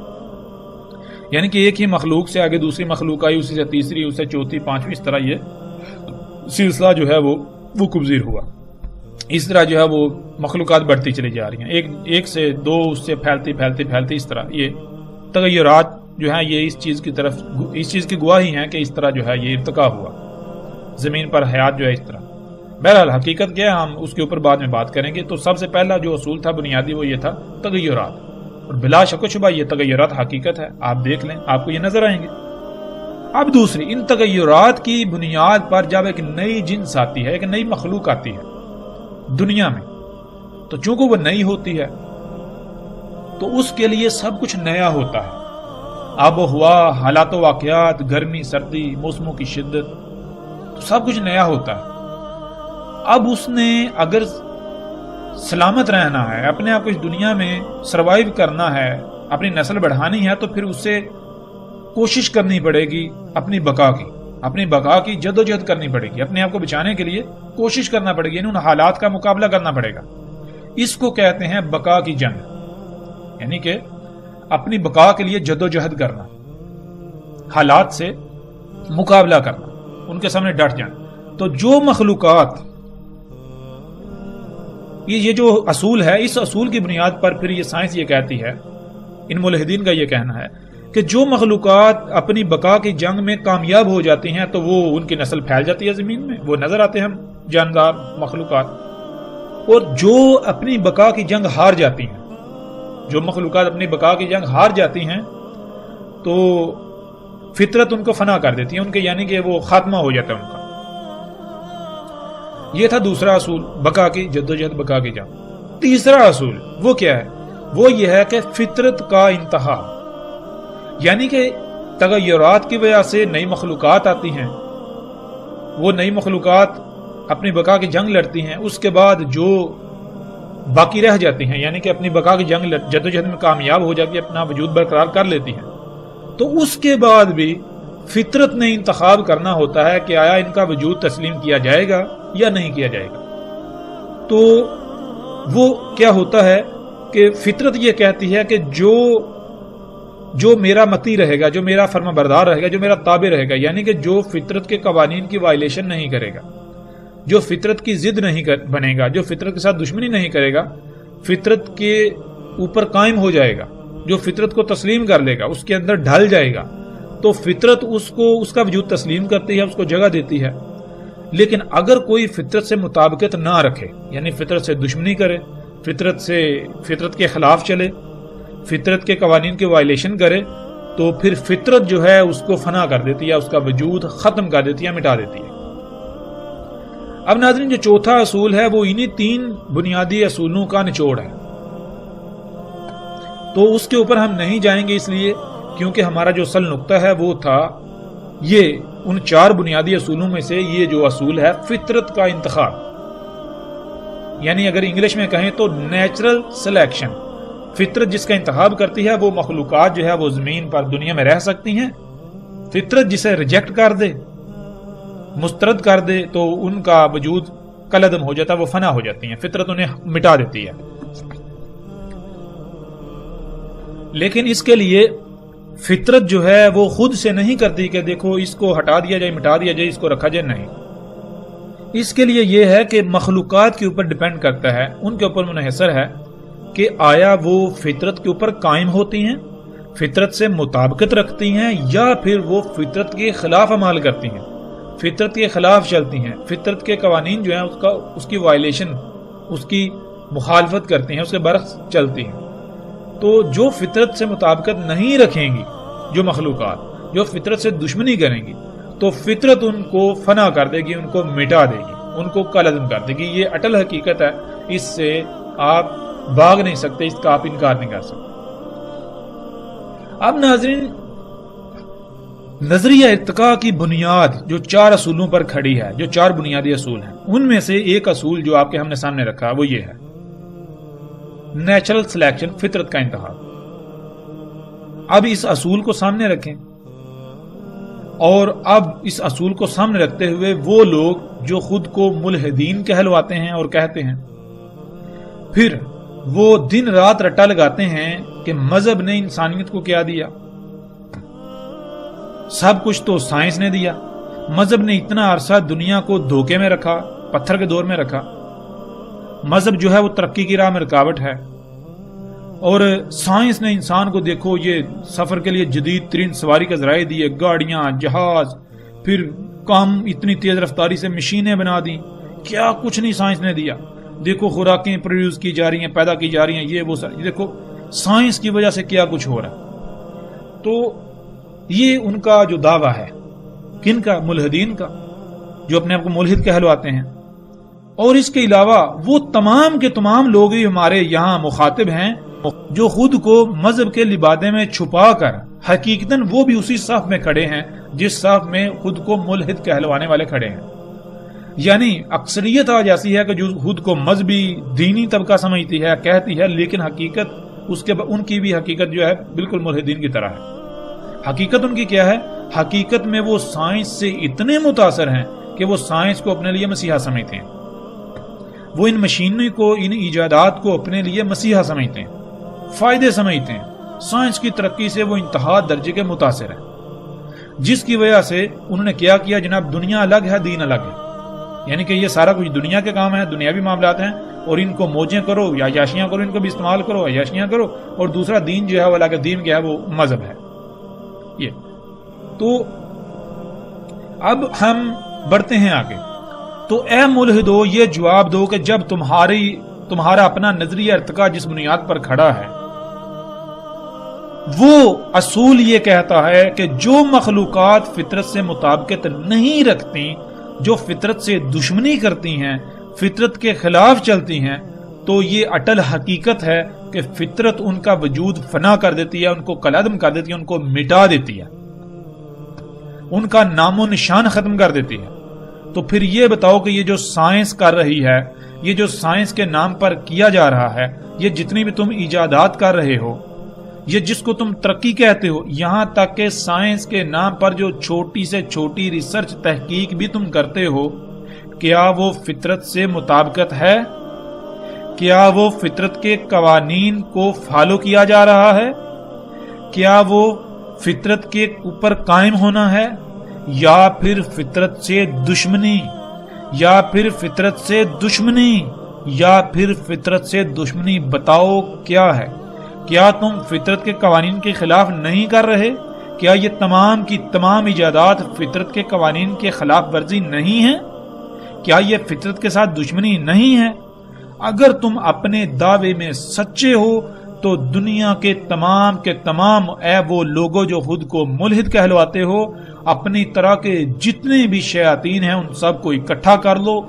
یعنی کہ ایک ہی مخلوق سے آگے دوسری مخلوق آئی، اسی سے تیسری، اس سے چوتھی، پانچویں، اس طرح یہ سلسلہ جو ہے وہ کبزیر ہوا. اس طرح جو ہے وہ مخلوقات بڑھتی چلی جا رہی ہیں، ایک سے دو، اس سے پھیلتی اس طرح یہ تغیرات جو ہیں یہ اس چیز کی گواہی ہیں کہ اس طرح جو ہے یہ ارتقا ہوا زمین پر حیات جو ہے اس طرح. بہرحال حقیقت کیا ہے ہم اس کے اوپر بعد میں بات کریں گے. تو سب سے پہلا جو اصول تھا بنیادی وہ یہ تھا تغیرات، اور بلا شک و شبہ یہ تغیرات حقیقت ہے، آپ دیکھ لیں آپ کو یہ نظر آئیں گے. اب دوسری، ان تغیرات کی بنیاد پر جب ایک نئی جنس آتی ہے، ایک نئی مخلوق آتی ہے دنیا میں، تو چونکہ وہ نئی ہوتی ہے تو اس کے لیے سب کچھ نیا ہوتا ہے. آب و ہوا، حالات و واقعات، گرمی سردی، موسموں کی شدت، تو سب کچھ نیا ہوتا ہے. اب اس نے اگر سلامت رہنا ہے، اپنے آپ کو اس دنیا میں سروائیو کرنا ہے، اپنی نسل بڑھانی ہے، تو پھر اس سے کوشش کرنی پڑے گی اپنی بقا کی جد و جہد کرنی پڑے گی، اپنے آپ کو بچانے کے لیے کوشش کرنا پڑے گی، یعنی ان حالات کا مقابلہ کرنا پڑے گا. اس کو کہتے ہیں بقا کی جنگ، یعنی کہ اپنی بقا کے لیے جد و جہد کرنا، حالات سے مقابلہ کرنا، ان کے سامنے ڈٹ جانا. تو جو مخلوقات، یہ جو اصول ہے، اس اصول کی بنیاد پر پھر یہ سائنس یہ کہتی ہے، ان ملحدین کا یہ کہنا ہے کہ جو مخلوقات اپنی بقا کی جنگ میں کامیاب ہو جاتی ہیں تو وہ ان کی نسل پھیل جاتی ہے زمین میں، وہ نظر آتے ہیں جاندار مخلوقات. اور جو اپنی بقا کی جنگ ہار جاتی ہیں، جو مخلوقات اپنی بقا کی جنگ ہار جاتی ہیں تو فطرت ان کو فنا کر دیتی ہے، ان کے یعنی کہ وہ خاتمہ ہو جاتا ہے ان کا. یہ تھا دوسرا اصول، بقا کی جدوجہد، بقا کی جنگ. تیسرا اصول وہ کیا ہے؟ وہ یہ ہے کہ فطرت کا انتہا، یعنی کہ تغیرات کی وجہ سے نئی مخلوقات آتی ہیں، وہ نئی مخلوقات اپنی بقا کی جنگ لڑتی ہیں، اس کے بعد جو باقی رہ جاتی ہیں، یعنی کہ اپنی بقا کی جنگ جدوجہد میں کامیاب ہو جاتی ہے، اپنا وجود برقرار کر لیتی ہیں، تو اس کے بعد بھی فطرت نے انتخاب کرنا ہوتا ہے کہ آیا ان کا وجود تسلیم کیا جائے گا یا نہیں کیا جائے گا. تو وہ کیا ہوتا ہے کہ فطرت یہ کہتی ہے کہ جو میرا متی رہے گا، جو میرا فرما بردار رہے گا، جو میرا تابع رہے گا، یعنی کہ جو فطرت کے قوانین کی وائلیشن نہیں کرے گا، جو فطرت کی ضد نہیں بنے گا، جو فطرت کے ساتھ دشمنی نہیں کرے گا، فطرت کے اوپر قائم ہو جائے گا، جو فطرت کو تسلیم کر لے گا، اس کے اندر ڈھل جائے گا، تو فطرت اس کا وجود تسلیم کرتی ہے، اس کو جگہ دیتی ہے. لیکن اگر کوئی فطرت سے مطابقت نہ رکھے، یعنی فطرت سے دشمنی کرے، فطرت کے خلاف چلے، فطرت کے قوانین کی وائلیشن کرے، تو پھر فطرت جو ہے اس کو فنا کر دیتی ہے، اس کا وجود ختم کر دیتی ہے، مٹا دیتی ہے. اب ناظرین، جو چوتھا اصول ہے وہ انہی 3 بنیادی اصولوں کا نچوڑ ہے. تو اس کے اوپر ہم نہیں جائیں گے، اس لیے کیونکہ ہمارا جو اصل نقطہ ہے وہ تھا یہ ان 4 بنیادی اصولوں میں سے یہ جو اصول ہے فطرت کا انتخاب، یعنی اگر انگلش میں کہیں تو نیچرل سلیکشن. فطرت جس کا انتخاب کرتی ہے وہ مخلوقات جو ہے وہ زمین پر دنیا میں رہ سکتی ہیں. فطرت جسے ریجیکٹ کر دے، مسترد کر دے، تو ان کا وجود کالعدم ہو جاتا ہے، وہ فنا ہو جاتی ہیں، فطرت انہیں مٹا دیتی ہے. لیکن اس کے لیے فطرت جو ہے وہ خود سے نہیں کرتی کہ دیکھو اس کو ہٹا دیا جائے، مٹا دیا جائے، اس کو رکھا جائے، نہیں. اس کے لیے یہ ہے کہ مخلوقات کے اوپر ڈیپینڈ کرتا ہے، ان کے اوپر منحصر ہے کہ آیا وہ فطرت کے اوپر قائم ہوتی ہیں، فطرت سے مطابقت رکھتی ہیں، یا پھر وہ فطرت کے خلاف عمل کرتی ہیں، فطرت کے خلاف چلتی ہیں، فطرت کے قوانین جو ہیں اس کی وائلیشن، اس کی مخالفت کرتی ہیں، اس کے برعکس چلتی ہیں. تو جو فطرت سے مطابقت نہیں رکھیں گی، جو مخلوقات جو فطرت سے دشمنی کریں گی، تو فطرت ان کو فنا کر دے گی، ان کو مٹا دے گی، ان کو کالعدم کر دے گی۔ یہ اٹل حقیقت ہے، اس سے آپ بھاگ نہیں سکتے، اس کا آپ انکار نہیں کر سکتے۔ اب ناظرین، نظریہ ارتقاء کی بنیاد جو 4 اصولوں پر کھڑی ہے، جو 4 بنیادی اصول ہیں، ان میں سے ایک اصول جو آپ کے ہم نے سامنے رکھا وہ یہ ہے، نیچرل سلیکشن، فطرت کا انتخاب۔ اب اس اصول کو سامنے رکھیں، اور اب اس اصول کو سامنے رکھتے ہوئے وہ لوگ جو خود کو ملحدین کہلواتے ہیں اور کہتے ہیں، پھر وہ دن رات رٹا لگاتے ہیں کہ مذہب نے انسانیت کو کیا دیا، سب کچھ تو سائنس نے دیا، مذہب نے اتنا عرصہ دنیا کو دھوکے میں رکھا، پتھر کے دور میں رکھا، مذہب جو ہے وہ ترقی کی راہ میں رکاوٹ ہے، اور سائنس نے انسان کو دیکھو یہ سفر کے لیے جدید ترین سواری کا ذرائع دیے، گاڑیاں، جہاز، پھر کام اتنی تیز رفتاری سے مشینیں بنا دی، کیا کچھ نہیں سائنس نے دیا، دیکھو خوراکیں پروڈیوس کی جا رہی ہیں، پیدا کی جا رہی ہیں، یہ وہ سر، دیکھو سائنس کی وجہ سے کیا کچھ ہو رہا ہے۔ تو یہ ان کا جو دعویٰ ہے، کن کا؟ ملحدین کا، جو اپنے آپ کو ملحد کہلواتے ہیں۔ اور اس کے علاوہ وہ تمام کے تمام لوگ ہی ہمارے یہاں مخاطب ہیں جو خود کو مذہب کے لبادے میں چھپا کر حقیقتاً وہ بھی اسی صف میں کھڑے ہیں جس صف میں خود کو ملحد کہلوانے والے کھڑے ہیں۔ یعنی اکثریت آج ایسی ہے کہ جو خود کو مذہبی دینی طبقہ سمجھتی ہے، کہتی ہے، لیکن حقیقت ان کی بھی حقیقت جو ہے بالکل ملحدین کی طرح ہے۔ حقیقت ان کی کیا ہے؟ حقیقت میں وہ سائنس سے اتنے متاثر ہیں کہ وہ سائنس کو اپنے لیے مسیحا سمجھتے ہیں، وہ ان مشینوں کو، ان ایجادات کو اپنے لیے مسیحا سمجھتے ہیں، فائدے سمجھتے ہیں، سائنس کی ترقی سے وہ انتہا درجے کے متاثر ہیں، جس کی وجہ سے انہوں نے کیا جناب، دنیا الگ ہے، دین الگ ہے، یعنی کہ یہ سارا کچھ دنیا کے کام ہے، دنیاوی معاملات ہیں، اور ان کو موجیں کرو یا عیاشیاں کرو، ان کو بھی استعمال کرو، عیاشیاں کرو، اور دوسرا دین جو ہے وہ الگ ہے، دین کیا ہے؟ وہ مذہب ہے۔ یہ تو اب ہم بڑھتے ہیں آگے۔ تو اے ملحدو، یہ جواب دو کہ جب تمہارا اپنا نظریہ ارتقاء جس بنیاد پر کھڑا ہے، وہ اصول یہ کہتا ہے کہ جو مخلوقات فطرت سے مطابقت نہیں رکھتی، جو فطرت سے دشمنی کرتی ہیں، فطرت کے خلاف چلتی ہیں، تو یہ اٹل حقیقت ہے کہ فطرت ان کا وجود فنا کر دیتی ہے، ان کو کالعدم کر دیتی ہے، ان کو مٹا دیتی ہے، ان کا نام و نشان ختم کر دیتی ہے۔ تو پھر یہ بتاؤ کہ یہ جو سائنس کر رہی ہے، یہ جو سائنس کے نام پر کیا جا رہا ہے، یہ جتنی بھی تم ایجادات کر رہے ہو، یہ جس کو تم ترقی کہتے ہو، یہاں تک کہ سائنس کے نام پر جو چھوٹی سے چھوٹی ریسرچ تحقیق بھی تم کرتے ہو، کیا وہ فطرت سے مطابقت ہے؟ کیا وہ فطرت کے قوانین کو فالو کیا جا رہا ہے؟ کیا وہ فطرت کے اوپر قائم ہونا ہے، یا پھر فطرت سے دشمنی، یا پھر فطرت سے دشمنی، یا پھر فطرت سے دشمنی؟ بتاؤ کیا ہے؟ کیا تم فطرت کے قوانین کے خلاف نہیں کر رہے؟ کیا یہ تمام کی تمام ایجادات فطرت کے قوانین کے خلاف ورزی نہیں ہیں؟ کیا یہ فطرت کے ساتھ دشمنی نہیں ہے؟ اگر تم اپنے دعوے میں سچے ہو تو دنیا کے تمام اے وہ لوگوں جو خود کو ملحد کہلواتے ہو، اپنی طرح کے جتنے بھی شیاطین ہیں ان سب کو اکٹھا کر لو،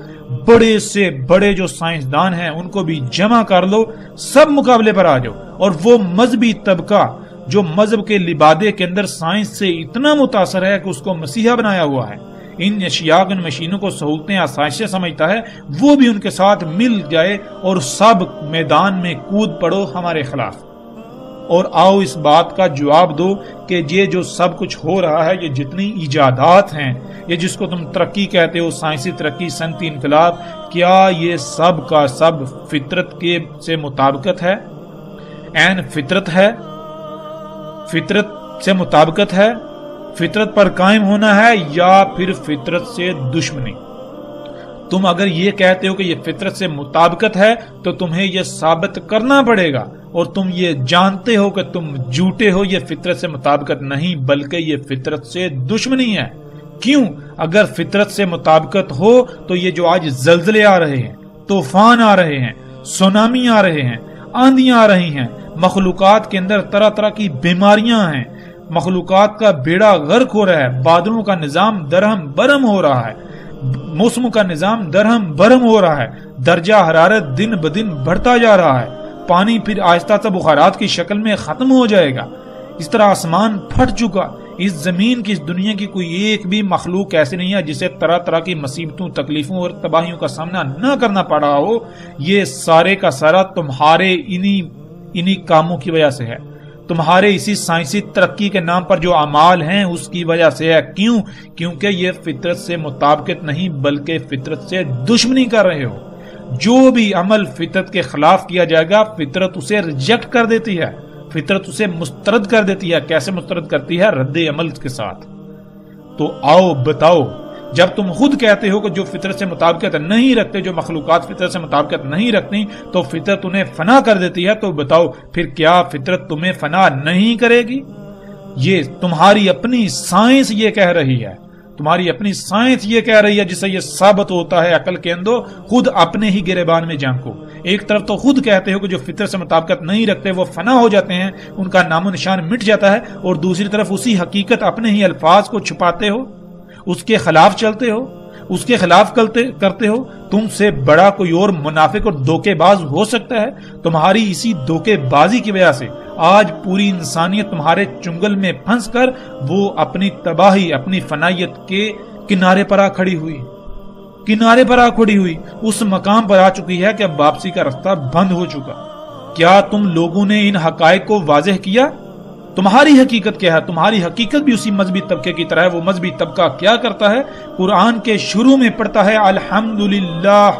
بڑے سے بڑے جو سائنسدان ہیں ان کو بھی جمع کر لو، سب مقابلے پر آ جاؤ، اور وہ مذہبی طبقہ جو مذہب کے لبادے کے اندر سائنس سے اتنا متاثر ہے کہ اس کو مسیحا بنایا ہوا ہے، ان اشیاء ان مشینوں کو سہولتیں آسائشیں سمجھتا ہے، وہ بھی ان کے ساتھ مل جائے اور سب میدان میں کود پڑو ہمارے خلاف، اور آؤ اس بات کا جواب دو کہ یہ جو سب کچھ ہو رہا ہے، یہ جتنی ایجادات ہیں، یہ جس کو تم ترقی کہتے ہو، سائنسی ترقی، صنعتی انقلاب، کیا یہ سب کا سب فطرت کے سے مطابقت ہے؟ عین فطرت ہے؟ فطرت سے مطابقت ہے؟ فطرت پر قائم ہونا ہے، یا پھر فطرت سے دشمنی؟ تم اگر یہ کہتے ہو کہ یہ فطرت سے مطابقت ہے تو تمہیں یہ ثابت کرنا پڑے گا، اور تم یہ جانتے ہو کہ تم جھوٹے ہو، یہ فطرت سے مطابقت نہیں بلکہ یہ فطرت سے دشمنی ہے۔ کیوں؟ اگر فطرت سے مطابقت ہو تو یہ جو آج زلزلے آ رہے ہیں، طوفان آ رہے ہیں، سونامی آ رہے ہیں، آندیاں آ رہی ہیں، مخلوقات کے اندر طرح طرح کی بیماریاں ہیں، مخلوقات کا بیڑا غرق ہو رہا ہے، بادلوں کا نظام درہم برہم ہو رہا ہے، موسموں کا نظام درہم برہم ہو رہا ہے، درجہ حرارت دن بدن بڑھتا جا رہا ہے، پانی پھر آہستہ آہستہ بخارات کی شکل میں ختم ہو جائے گا، اس طرح آسمان پھٹ چکا، اس زمین کی اس دنیا کی کوئی ایک بھی مخلوق ایسی نہیں ہے جسے طرح طرح کی مصیبتوں تکلیفوں اور تباہیوں کا سامنا نہ کرنا پڑ رہا ہو۔ یہ سارے کا سارا تمہارے انہی کاموں کی وجہ سے ہے، تمہارے اسی سائنسی ترقی کے نام پر جو اعمال ہیں اس کی وجہ سے ہے۔ کیوں؟ کیونکہ یہ فطرت سے مطابقت نہیں بلکہ فطرت سے دشمنی کر رہے ہو۔ جو بھی عمل فطرت کے خلاف کیا جائے گا فطرت اسے ریجیکٹ کر دیتی ہے، فطرت اسے مسترد کر دیتی ہے۔ کیسے مسترد کرتی ہے؟ رد عمل کے ساتھ۔ تو آؤ بتاؤ، جب تم خود کہتے ہو کہ جو فطرت سے مطابقت نہیں رکھتے، جو مخلوقات فطرت سے مطابقت نہیں رکھتی تو فطرت انہیں فنا کر دیتی ہے، تو بتاؤ پھر کیا فطرت تمہیں فنا نہیں کرے گی؟ یہ تمہاری اپنی سائنس یہ کہہ رہی ہے، تمہاری اپنی سائنس یہ کہہ رہی ہے، جس سے یہ ثابت ہوتا ہے عقل کے اندر خود اپنے ہی گریبان میں جھانکو۔ ایک طرف تو خود کہتے ہو کہ جو فطرت سے مطابقت نہیں رکھتے وہ فنا ہو جاتے ہیں، ان کا نام و نشان مٹ جاتا ہے، اور دوسری طرف اسی حقیقت اپنے ہی الفاظ کو چھپاتے ہو، اس کے خلاف چلتے ہو، اس کے خلاف کرتے ہو۔ تم سے بڑا کوئی اور منافق اور دھوکے باز ہو سکتا ہے؟ تمہاری اسی دھوکے بازی کی وجہ سے آج پوری انسانیت تمہارے چنگل میں پھنس کر وہ اپنی تباہی، اپنی فنائیت کے کنارے پر آ کھڑی ہوئی، اس مقام پر آ چکی ہے کہ اب واپسی کا راستہ بند ہو چکا۔ کیا تم لوگوں نے ان حقائق کو واضح کیا؟ تمہاری حقیقت کیا ہے؟ تمہاری حقیقت بھی اسی مذہبی طبقے کی طرح ہے۔ وہ مذہبی طبقہ کیا کرتا ہے؟ قرآن کے شروع میں پڑھتا ہے الحمدللہ،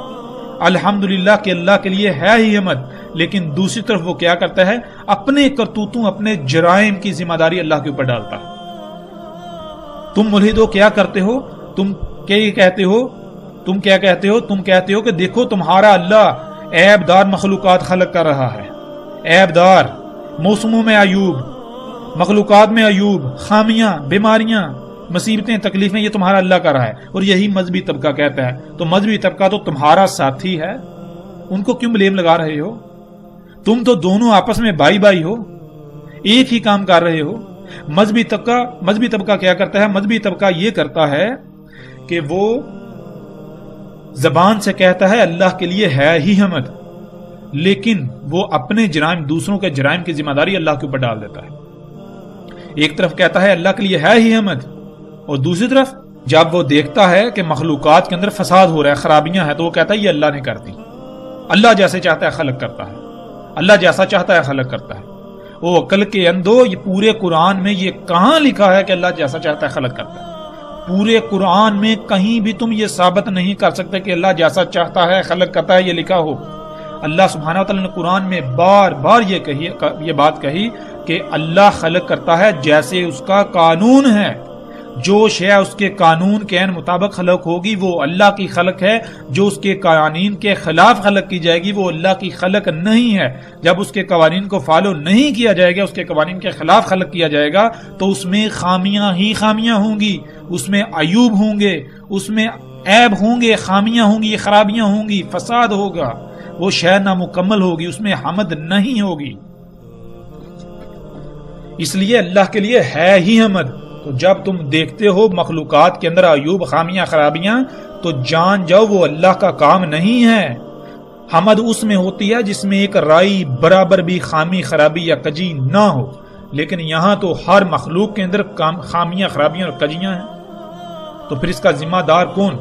الحمدللہ کہ اللہ کے لیے ہے ہی حمد، لیکن دوسری طرف وہ کیا کرتا ہے؟ اپنے کرتوتوں، اپنے جرائم کی ذمہ داری اللہ کے اوپر ڈالتا ہے۔ تم ملحدو کیا کرتے ہو؟ تم کیا کہتے ہو؟ تم کہتے ہو کہ دیکھو تمہارا اللہ عیب دار مخلوقات خلق کر رہا ہے، عیب دار موسموں میں عیوب، مخلوقات میں عیوب، خامیاں، بیماریاں، مصیبتیں، تکلیفیں، یہ تمہارا اللہ کر رہا ہے، اور یہی مذہبی طبقہ کہتا ہے۔ تو مذہبی طبقہ تو تمہارا ساتھی ہے، ان کو کیوں بلیم لگا رہے ہو؟ تم تو دونوں آپس میں بائی بائی ہو، ایک ہی کام کر رہے ہو۔ مذہبی طبقہ کیا کرتا ہے؟ مذہبی طبقہ یہ کرتا ہے کہ وہ زبان سے کہتا ہے اللہ کے لیے ہے ہی حمد، لیکن وہ اپنے جرائم، دوسروں کے جرائم کی ذمہ داری اللہ کے اوپر ڈال دیتا ہے۔ ایک طرف کہتا ہے اللہ کے لیے ہے ہی حمد، اور دوسری طرف جب وہ دیکھتا ہے کہ مخلوقات کے اندر فساد ہو رہا ہے، خرابیاں ہیں، تو وہ کہتا ہے یہ اللہ نے کر دی، اللہ جیسے چاہتا ہے خلق کرتا ہے، اللہ جیسا چاہتا ہے خلق کرتا ہے۔ وہ عقل کے اندو یہ پورے قرآن میں یہ کہاں لکھا ہے کہ اللہ جیسا چاہتا ہے خلق کرتا ہے؟ پورے قرآن میں کہیں بھی تم یہ ثابت نہیں کر سکتے کہ اللہ جیسا چاہتا ہے خلق کرتا ہے یہ لکھا ہو۔ اللہ سبحانہ وتعالی نے قرآن میں بار بار یہ بات کہی کہ اللہ خلق کرتا ہے جیسے اس کا قانون ہے، جو شے اس کے قانون کے عین مطابق خلق ہوگی وہ اللہ کی خلق ہے، جو اس کے قوانین کے خلاف خلق کی جائے گی وہ اللہ کی خلق نہیں ہے۔ جب اس کے قوانین کو فالو نہیں کیا جائے گا، اس کے قوانین کے خلاف خلق کیا جائے گا، تو اس میں خامیاں ہی خامیاں ہوں گی، اس میں عیوب ہوں گے، اس میں عیب ہوں گے، خامیاں ہوں گی، خرابیاں ہوں گی، فساد ہوگا، وہ شے نامکمل ہوگی، اس میں حمد نہیں ہوگی۔ اس لیے اللہ کے لیے ہے ہی حمد۔ تو جب تم دیکھتے ہو مخلوقات کے اندر عیوب، خامیاں، خرابیاں، تو جان جاؤ وہ اللہ کا کام نہیں ہے۔ حمد اس میں ہوتی ہے جس میں ایک رائی برابر بھی خامی، خرابی یا کجی نہ ہو، لیکن یہاں تو ہر مخلوق کے اندر خامیاں، خرابیاں اور کجیاں ہیں۔ تو پھر اس کا ذمہ دار کون؟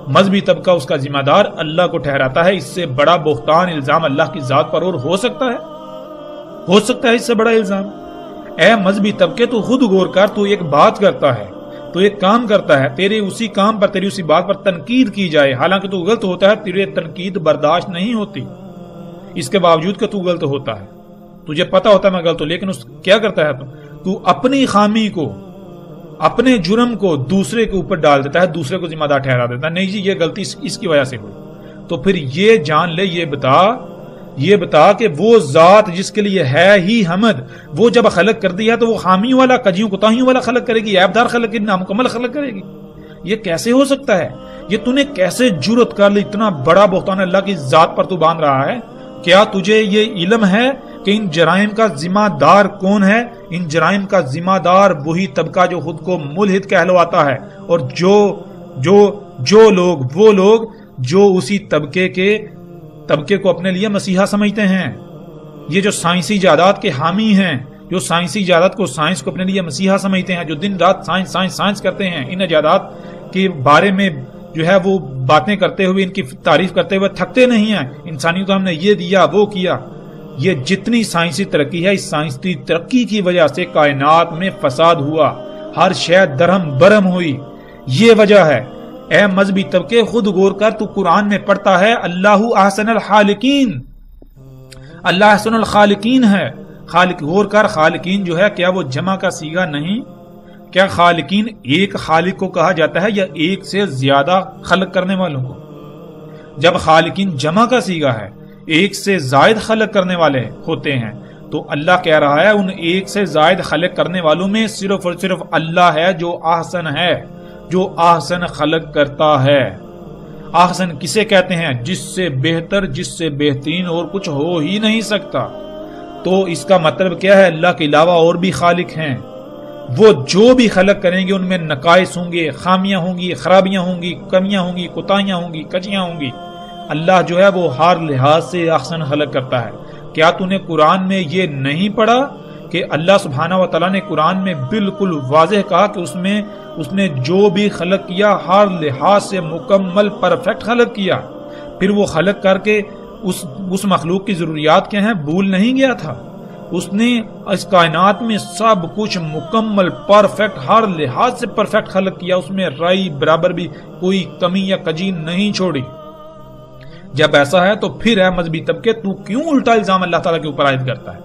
مذہبی طبقہ اس کا ذمہ دار اللہ کو ٹھہراتا ہے۔ اس سے بڑا بہتان الزام اللہ کی ذات پر اور ہو سکتا ہے؟ ہو سکتا ہے اس سے بڑا الزام؟ اے مذہبی طبقے تو خود غور کر، تو ایک بات کرتا ہے، تو ایک کام کرتا ہے، تیرے اسی کام پر، تیری اسی بات پر تنقید کی جائے، حالانکہ تو غلط ہوتا ہے، تیرے تنقید برداشت نہیں ہوتی، اس کے باوجود کہ تو غلط ہوتا ہے، تجھے پتا ہوتا ہے میں غلط ہوں، لیکن کیا کرتا ہے تو اپنی خامی کو، اپنے جرم کو دوسرے کے اوپر ڈال دیتا ہے، دوسرے کو ذمہ دار ٹھہرا دیتا ہے، نہیں جی یہ غلطی اس کی وجہ سے ہوئی۔ تو پھر یہ جان لے، یہ بتا کہ وہ ذات جس کے لیے ہے ہی حمد، وہ جب خلق کرتی ہے تو وہ خامیوں والا، کجیوں، کوتاہیوں والا خلق کرے گی، عیب دار خلق کرے گی، نامکمل خلق کرے گی؟ یہ کیسے ہو سکتا ہے؟ یہ تو نے کیسے جرأت کر لی؟ اتنا بڑا بہتان اللہ کی ذات پر تو باندھ رہا ہے؟ کیا تجھے یہ علم ہے کہ ان جرائم کا ذمہ دار کون ہے؟ ان جرائم کا ذمہ دار وہی طبقہ جو خود کو ملحد کہلواتا ہے، اور وہ لوگ جو اسی طبقے کو اپنے لیے مسیحا سمجھتے ہیں۔ یہ جو سائنسی ایجادات کے حامی ہیں، جو سائنسی ایجادات سائنس کو اپنے لیے مسیحا سمجھتے ہیں، جو دن رات سائنس کرتے ہیں، ان ایجادات کے بارے میں جو ہے وہ باتیں کرتے ہوئے، ان کی تعریف کرتے ہوئے تھکتے نہیں ہیں۔ انسانیت کو ہم نے یہ دیا، وہ کیا۔ یہ جتنی سائنسی ترقی ہے، اس سائنسی ترقی کی وجہ سے کائنات میں فساد ہوا، ہر شے درہم برہم ہوئی۔ یہ وجہ ہے۔ اے مذہبی طبقے، خود غور کر، تو قرآن میں پڑھتا ہے اللہ احسن الخالقین، اللہ احسن الخالقین ہے۔ خالق، غور کر، خالقین جو ہے کیا وہ جمع کا صیغہ نہیں؟ کیا خالقین ایک خالق کو کہا جاتا ہے یا ایک سے زیادہ خلق کرنے والوں کو؟ جب خالقین جمع کا صیغہ ہے، ایک سے زائد خلق کرنے والے ہوتے ہیں، تو اللہ کہہ رہا ہے ان ایک سے زائد خلق کرنے والوں میں صرف اور صرف اللہ ہے جو احسن ہے، جو احسن خلق کرتا ہے۔ احسن کسے کہتے ہیں؟ جس سے بہتر، جس سے بہترین اور کچھ ہو ہی نہیں سکتا۔ تو اس کا مطلب کیا ہے؟ اللہ کے علاوہ اور بھی خالق ہیں، وہ جو بھی خلق کریں گے ان میں نقائص ہوں گے، خامیاں ہوں گی، خرابیاں ہوں گی، کمیاں ہوں گی، کوتاہیاں ہوں گی، کجیاں ہوں گی۔ اللہ جو ہے وہ ہر لحاظ سے احسن خلق کرتا ہے۔ کیا تو نے قرآن میں یہ نہیں پڑھا کہ اللہ سبحانہ و تعالیٰ نے قرآن میں بالکل واضح کہا کہ اس نے جو بھی خلق کیا ہر لحاظ سے مکمل پرفیکٹ خلق کیا، پھر وہ خلق کر کے اس مخلوق کی ضروریات کیا ہیں بھول نہیں گیا تھا۔ اس نے اس کائنات میں سب کچھ مکمل پرفیکٹ، ہر لحاظ سے پرفیکٹ خلق کیا، اس میں رائی برابر بھی کوئی کمی یا کجی نہیں چھوڑی۔ جب ایسا ہے تو پھر اے مذہبی طبقے، تو کیوں الٹا الزام اللہ تعالیٰ کے اوپر عائد کرتا ہے؟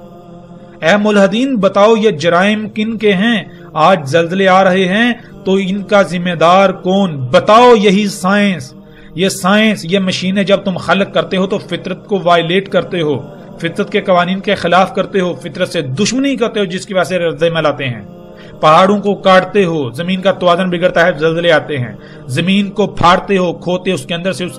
اے ملحدین، بتاؤ یہ جرائم کن کے ہیں؟ آج زلزلے آ رہے ہیں تو ان کا ذمہ دار کون؟ بتاؤ یہی سائنس، یہ مشینیں جب تم خلق کرتے ہو تو فطرت کو وائلیٹ کرتے ہو، فطرت کے قوانین کے خلاف کرتے ہو، فطرت سے دشمنی کرتے ہو، جس کی وجہ سے رد عمل آتے ہیں۔ پہاڑوں کو کاٹتے ہو، زمین کا توازن بگڑتا ہے، زلزلے آتے ہیں۔ زمین کو پھاڑتے ہو، کھوتے اس کے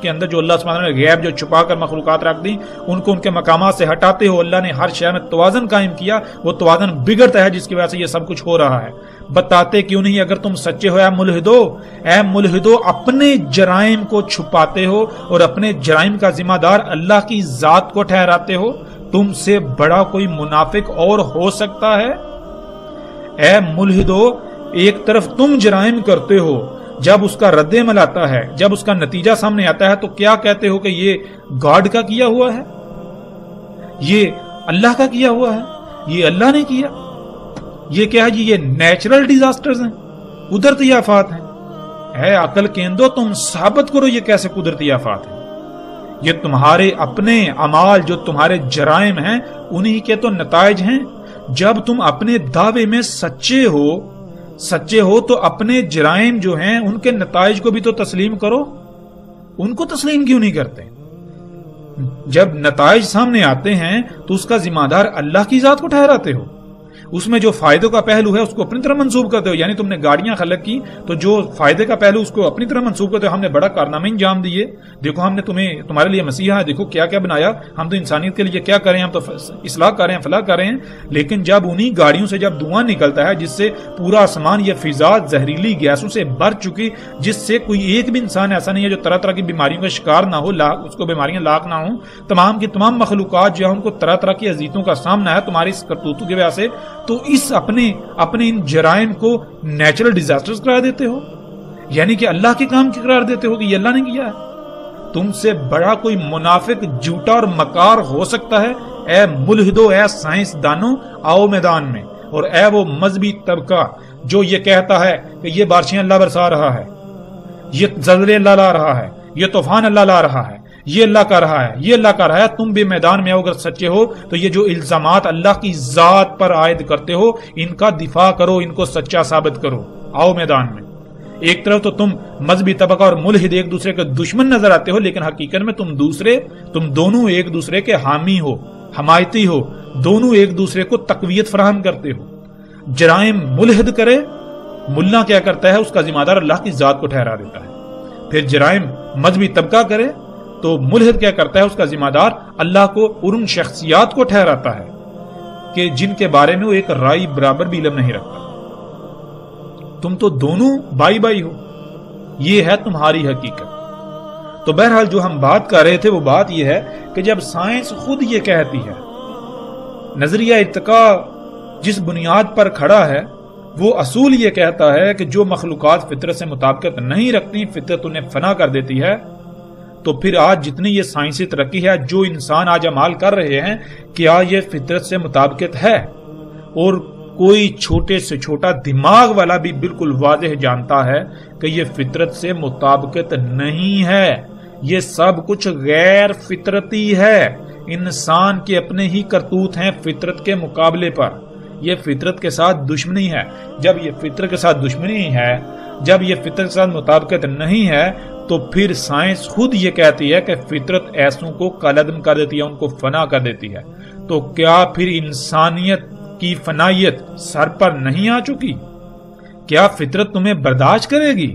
اندر جو اللہ سبحانہ نے غیب جو چھپا کر مخلوقات رکھ دی ان کو ان کے مقامات سے ہٹاتے ہو۔ اللہ نے ہر شے میں توازن قائم کیا، وہ توازن بگڑتا ہے جس کی وجہ سے یہ سب کچھ ہو رہا ہے۔ بتاتے کیوں نہیں اگر تم سچے ہو؟ اے ملحدو، اپنے جرائم کو چھپاتے ہو اور اپنے جرائم کا ذمہ دار اللہ کی ذات کو ٹھہراتے ہو۔ تم سے بڑا کوئی منافق اور ہو سکتا ہے؟ اے ملحدو، ایک طرف تم جرائم کرتے ہو، جب اس کا رد عمل آتا ہے، جب اس کا نتیجہ سامنے آتا ہے تو کیا کہتے ہو کہ یہ گاڈ کا کیا ہوا ہے، یہ اللہ کا کیا ہوا ہے، یہ اللہ نے کیا۔ یہ کیا ہے جی؟ یہ نیچرل ڈیزاسٹرز ہیں، قدرتی آفات ہیں۔ اے عقل کے اندو، تم ثابت کرو یہ کیسے قدرتی آفات ہیں۔ یہ تمہارے اپنے اعمال، جو تمہارے جرائم ہیں، انہی کے تو نتائج ہیں۔ جب تم اپنے دعوے میں سچے ہو تو اپنے جرائم جو ہیں ان کے نتائج کو بھی تو تسلیم کرو۔ ان کو تسلیم کیوں نہیں کرتے؟ جب نتائج سامنے آتے ہیں تو اس کا ذمہ دار اللہ کی ذات کو ٹھہراتے ہو، اس میں جو فائدوں کا پہلو ہے اس کو اپنی طرح منسوب کرتے ہو۔ یعنی تم نے گاڑیاں خلق کی تو جو فائدے کا پہلو اس کو اپنی طرح منسوب کرتے ہو۔ ہم نے بڑا کارنامہ انجام دیے، دیکھو ہم نے تمہارے لیے مسیحا ہے، دیکھو کیا کیا بنایا، ہم تو انسانیت کے لیے کیا کر رہے ہیں، ہم تو اصلاح کر رہے ہیں، فلاح کر رہے ہیں۔ لیکن جب انہی گاڑیوں سے جب دھواں نکلتا ہے جس سے پورا آسمان، یہ فضا زہریلی گیسوں سے بھر چکی، جس سے کوئی ایک بھی انسان ایسا نہیں ہے جو طرح طرح کی بیماریوں کا شکار نہ ہو، اس کو بیماریاں لاحق نہ ہوں، تمام کی تمام مخلوقات جو ہے ان کو طرح طرح کی اذیتوں کا سامنا ہے تمہاری اس کرتوتوں کی وجہ سے، تو اس اپنے ان جرائم کو نیچرل ڈیزاسٹرز قرار دیتے ہو، یعنی کہ اللہ کے کام کی قرار دیتے ہو کہ یہ اللہ نے کیا ہے۔ تم سے بڑا کوئی منافق، جھوٹا اور مکار ہو سکتا ہے؟ اے ملحدو، اے سائنس دانو، آؤ میدان میں۔ اور اے وہ مذہبی طبقہ جو یہ کہتا ہے کہ یہ بارشیں اللہ برسا رہا ہے، یہ زلزلے اللہ لا رہا ہے، یہ طوفان اللہ لا رہا ہے، یہ اللہ کا رہا ہے، یہ اللہ کا رہا ہے، تم بھی میدان میں اگر سچے ہو تو یہ جو الزامات اللہ کی ذات پر عائد کرتے ہو ان کا دفاع کرو، ان کو سچا ثابت کرو، آؤ میدان میں۔ ایک طرف تو تم مذہبی طبقہ اور ملحد ایک دوسرے کے دشمن نظر آتے ہو، لیکن حقیقت میں تم دونوں ایک دوسرے کے حامی ہو، حمایتی ہو، دونوں ایک دوسرے کو تقویت فراہم کرتے ہو۔ جرائم ملحد کرے، ملا کیا کرتا ہے؟ اس کا ذمہ دار اللہ کی ذات کو ٹھہرا دیتا ہے۔ پھر جرائم مذہبی طبقہ کرے تو ملحد کیا کرتا ہے؟ اس کا ذمہ دار اللہ کو اور ان شخصیات کو ٹھہراتا ہے۔ کہ جن کے بارے میں وہ ایک رائی برابر بھی علم نہیں رکھتا. تم تو دونوں بائی بائی ہو، یہ ہے تمہاری حقیقت. تو بہرحال جو ہم بات کر رہے تھے وہ بات یہ ہے کہ جب سائنس خود یہ کہتی ہے، نظریہ ارتقاء جس بنیاد پر کھڑا ہے وہ اصول یہ کہتا ہے کہ جو مخلوقات فطرت سے مطابقت نہیں رکھتی، فطرت انہیں فنا کر دیتی ہے، تو پھر آج جتنی یہ سائنسی ترقی ہے، جو انسان آج عمال کر رہے ہیں، کیا یہ فطرت سے مطابقت ہے؟ اور کوئی چھوٹے سے چھوٹا دماغ والا بھی بالکل واضح جانتا ہے کہ یہ فطرت سے مطابقت نہیں ہے، یہ سب کچھ غیر فطرتی ہے. انسان کے اپنے ہی کرتوت ہیں فطرت کے مقابلے پر. یہ فطرت کے ساتھ دشمنی ہے. جب یہ فطرت کے ساتھ دشمنی ہے، جب یہ فطرت کے ساتھ مطابقت نہیں ہے، تو پھر سائنس خود یہ کہتی ہے کہ فطرت ایسوں کو کالعدم کر دیتی ہے، ان کو فنا کر دیتی ہے. تو کیا پھر انسانیت کی فنائیت سر پر نہیں آ چکی؟ کیا فطرت تمہیں برداشت کرے گی؟